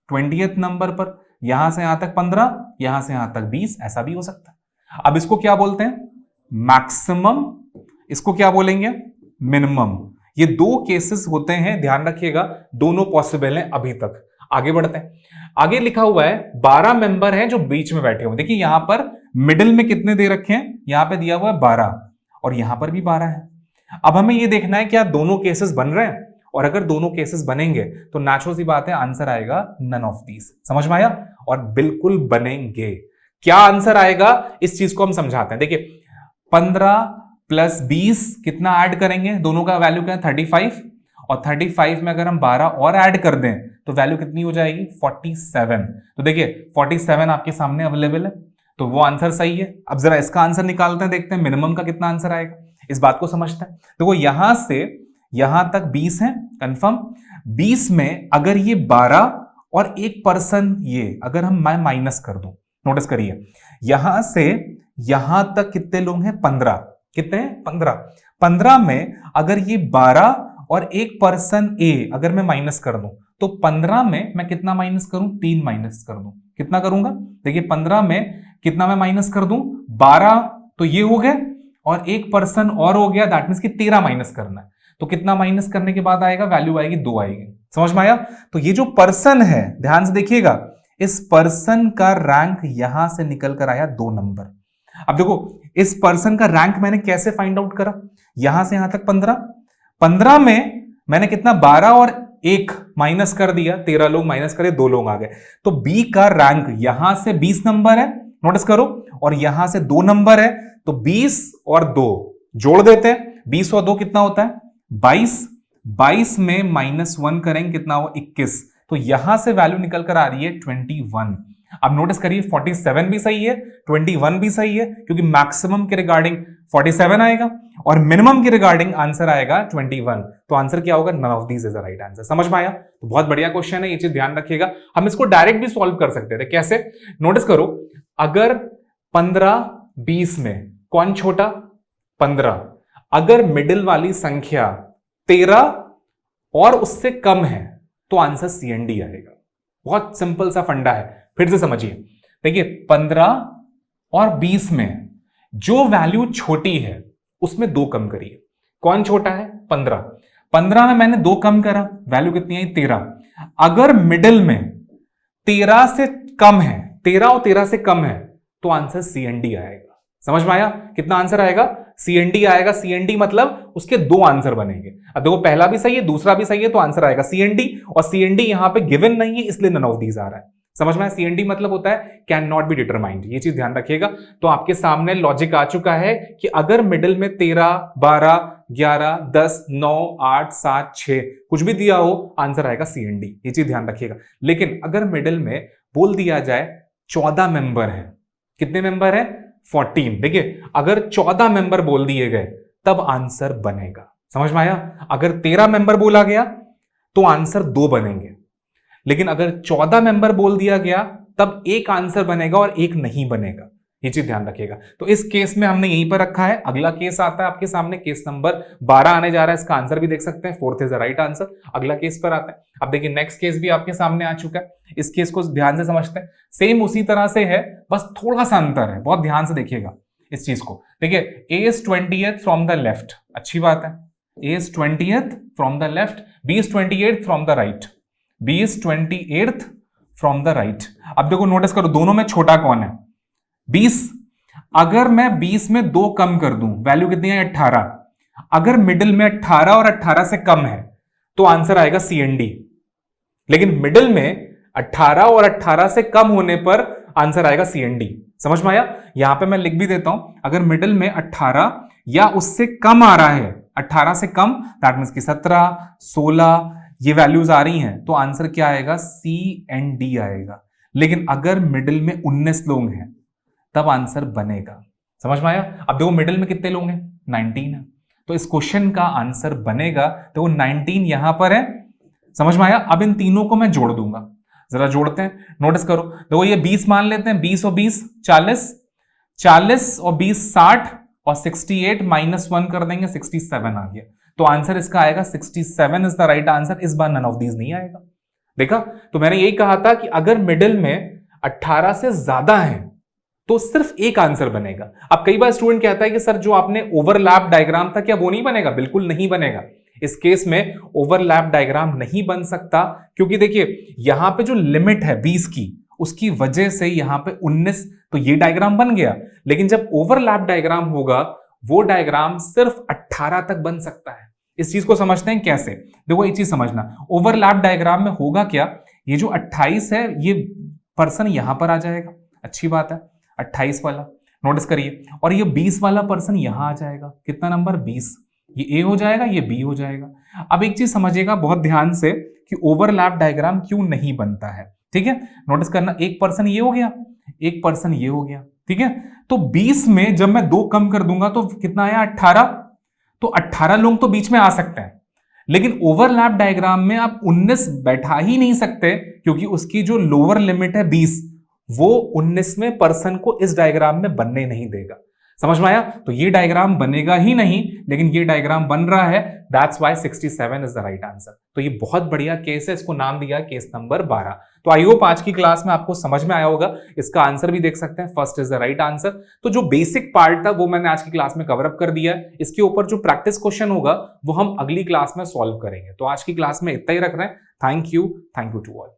20th नंबर पर, यहां से यहां तक 15, यहां से यहां तक 20, ऐसा भी हो सकता है। अब इसको क्या बोलते हैं? मैक्सिमम, इसको क्या बोलेंगे? मिनिमम। ये दो केसेस होते हैं, ध्यान रखिएगा, दोनों पॉसिबल हैं अभी तक। आगे बढ़ते हैं। आगे लिखा हुआ है 12 मेंबर हैं जो बीच में बैठे हुए। देखिए यहां पर मिडिल में कितने दे रखे हैं? यहां पे दिया हुआ है 12 और यहां पर भी 12 है। अब हमें ये देखना है क्या दोनों केसेस बन रहे हैं, और अगर दोनों केसेस बनेंगे तो नेचुरल सी बात है आंसर आएगा नन ऑफ दीज। समझ में आया? और बिल्कुल बनेंगे। क्या आंसर आएगा इस चीज को हम समझाते हैं। देखिए 15 प्लस 20 कितना ऐड करेंगे? दोनों का वैल्यू क्या है? 35, और 35 में अगर हम 12 और ऐड कर दें तो वैल्यू कितनी हो जाएगी? 47। तो देखिए 47 आपके सामने अवेलेबल है, तो वो आंसर सही है। अब जरा इसका आंसर निकालते हैं, देखते हैं मिनिमम का कितना आंसर आएगा, इस बात को समझते हैं। देखो यहां से यहां तक 20 है कंफर्म। 20 में अगर ये 12 और एक पर्सन ये अगर हम माइनस कर दूं, नोटिस करिए यहां से यहां तक कितने लोग हैं? 15। कितने हैं? 15। 15 में अगर ये 12 और एक पर्सन ए अगर मैं माइनस कर दूं तो 15 में मैं कितना माइनस करूं? 3 माइनस कर दूं। कितना करूंगा? देखिए 15 में कितना मैं माइनस कर दूं? 12, तो ये हो गए, और एक पर्सन और हो गया, दैट मींस कि 13 माइनस करना है। तो कितना माइनस करने के बाद आएगा? वैल्यू आएगी 2 आएगी। समझ में आया? तो ये जो पर्सन है ध्यान से देखिएगा, इस पर्सन का रैंक यहां से निकल कर आया 2 नंबर। अब देखो इस पर्सन का रैंक मैंने कैसे फाइंड आउट करा? यहां से यहां तक 15, 15 में मैंने कितना 12 और 1 माइनस कर दिया, 13 लोग माइनस करे, 2 लोग आ गए। तो बी का रैंक यहां से 20 नंबर है, नोटिस करो, और यहां से 2 नंबर है, तो 20 और 2 जोड़ देते हैं। 20 और 2 कितना होता है 22, 22 में -1 करेंगे कितना हो 21, तो यहां से वैल्यू निकल कर आ रही है 21। अब नोटिस करिए 47 भी सही है, 21 भी सही है, क्योंकि मैक्सिमम के रिगार्डिंग 47 आएगा और मिनिमम के रिगार्डिंग आंसर आएगा 21। तो आंसर क्या होगा, none of these is the right answer. समझ में आया? तो बहुत बढ़िया क्वेश्चन है, ये चीज ध्यान रखिएगा। हम इसको डायरेक्ट भी सॉल्व कर सकते थे, कैसे? नोटिस करो, अगर 15 20 में कौन छोटा 15, अगर मिडिल वाली संख्या 13 और उससे कम है तो आंसर CND आएगा। बहुत सिंपल सा फंडा है, फिर से समझिए। देखिए 15 और 20 में जो वैल्यू छोटी है उसमें 2 कम करिए। कौन छोटा है 15, 15 में मैंने 2 कम करा, वैल्यू कितनी आई 13। अगर मिडिल में 13 से कम है, 13 और 13 से कम है तो आंसर CND आएगा। समझ में आया? कितना आंसर आएगा CND आएगा। CND मतलब उसके 2 आंसर बनेंगे। अब देखो पहला भी सही है दूसरा भी सही है तो आंसर आएगा CND, और CND यहां पे गिवन नहीं है इसलिए नन ऑफ दीज आ रहा है। समझ में आया? CND मतलब होता है कैन नॉट बी डिटरमाइंड, ये चीज ध्यान रखिएगा। तो आपके सामने लॉजिक आ चुका है कि अगर मिडिल में 13 12 11 10 9 8 7 6 कुछ भी दिया हो आंसर आएगा CND, ये चीज ध्यान रखिएगा। लेकिन अगर मिडिल में बोल दिया जाए 14 मेंबर है, कितने मेंबर है 14, देखिए अगर 14 मेंबर बोल दिए गए तब आंसर बनेगा। समझ में आया? अगर 13 मेंबर बोला गया तो आंसर 2 बनेंगे, लेकिन अगर 14 मेंबर बोल दिया गया तब एक आंसर बनेगा और एक नहीं बनेगा, ये चीज ध्यान रखिएगा। तो इस केस में हमने यहीं पर रखा है। अगला केस आता है आपके सामने, केस नंबर 12 आने जा रहा है, इसका आंसर भी देख सकते हैं, 4th is the right answer. अगला केस पर आता है। अब देखिए नेक्स्ट केस भी आपके सामने आ चुका है, इस केस को ध्यान से समझते हैं। सेम उसी तरह से है, बस थोड़ा सा अंतर है, बहुत ध्यान से देखिएगा इस चीज को। देखिए A is 20th from the left, अच्छी बात है, A is 20th from the left, B is 28th from the right, B is 28th from the right. अब देखो नोटिस करो दोनों में छोटा कौन है 20। अगर मैं 20 में 2 कम कर दूं वैल्यू कितनी है 18। अगर मिडिल में 18 और 18 से कम है तो आंसर आएगा CND, लेकिन मिडिल में 18 और 18 से कम होने पर आंसर आएगा CND। समझ में आया? यहां पे मैं लिख भी देता हूं, अगर मिडिल में 18 या उससे कम आ रहा है, 18 से कम दैट मींस कि 17 16 ये वैल्यूज आ रही हैं तो आंसर क्या आएगा CND आएगा। लेकिन अगर मिडिल में 19 लोग हैं तब आंसर बनेगा। समझ में आया? अब देखो मिडिल में कितने लोग हैं 19 है, तो इस क्वेश्चन का आंसर बनेगा, तो 19 यहां पर है। समझ में आया? अब इन तीनों को मैं जोड़ दूंगा, जरा जोड़ते हैं। नोटिस करो, देखो ये 20 मान लेते हैं, 20 और 20 40, 40 और 20 60 और 68 -1 कर देंगे 67 आ गया। तो आंसर इसका आएगा 67 इज द राइट आंसर। इस बार नन ऑफ दीज नहीं आएगा। देखा? तो मैंने यही कहा था कि अगर मिडिल में 18 से ज्यादा है तो सिर्फ एक आंसर बनेगा। अब कई बार स्टूडेंट कहता है कि सर जो आपने ओवरलैप डायग्राम था क्या वो नहीं बनेगा? बिल्कुल नहीं बनेगा। इस केस में ओवरलैप डायग्राम नहीं बन सकता, क्योंकि देखिए यहां पे जो लिमिट है 20 की उसकी वजह से यहां पे 19, तो ये डायग्राम बन गया। लेकिन जब ओवरलैप डायग्राम होगा वो डायग्राम सिर्फ 18 तक बन सकता है। इस चीज को समझते हैं कैसे? देखो ये चीज समझना, ओवरलैप डायग्राम में होगा क्या, ये जो 28 है ये पर्सन यहां पर आ जाएगा, अच्छी बात है 28 वाला, नोटिस करिए, और ये 20 वाला पर्सन यहां आ जाएगा, कितना नंबर 20, ये A हो जाएगा ये B हो जाएगा। अब एक चीज समझिएगा बहुत ध्यान से कि ओवरलैप डायग्राम क्यों नहीं बनता है, ठीक है? नोटिस करना, एक पर्सन ये हो गया, एक पर्सन ये हो गया, ठीक है? तो 20 में जब मैं 2 कम कर दूंगा तो कितना आया 18, तो 18 लोग तो बीच में आ सकते हैं, लेकिन ओवरलैप डायग्राम में आप 19 बैठा ही नहीं सकते, क्योंकि उसकी जो लोअर लिमिट है 20, वो 19वें पर्सन को इस डायग्राम में बनने नहीं देगा। समझ में आया? तो ये डायग्राम बनेगा ही नहीं, लेकिन ये डायग्राम बन रहा है, that's why 67 is the right answer. तो ये बहुत बढ़िया केस है, इसको नाम दिया केस नंबर 12। तो आई होप आज की क्लास में आपको समझ में आया होगा। इसका आंसर भी देख सकते हैं, first is the right answer. तो जो बेसिक पार्ट था वो मैंने आज की क्लास में कवर अप कर दिया है। इसके ऊपर जो प्रैक्टिस क्वेश्चन होगा वो हम अगली क्लास में सॉल्व करेंगे। तो आज की क्लास में इतना ही रख रहे हैं। Thank you to all.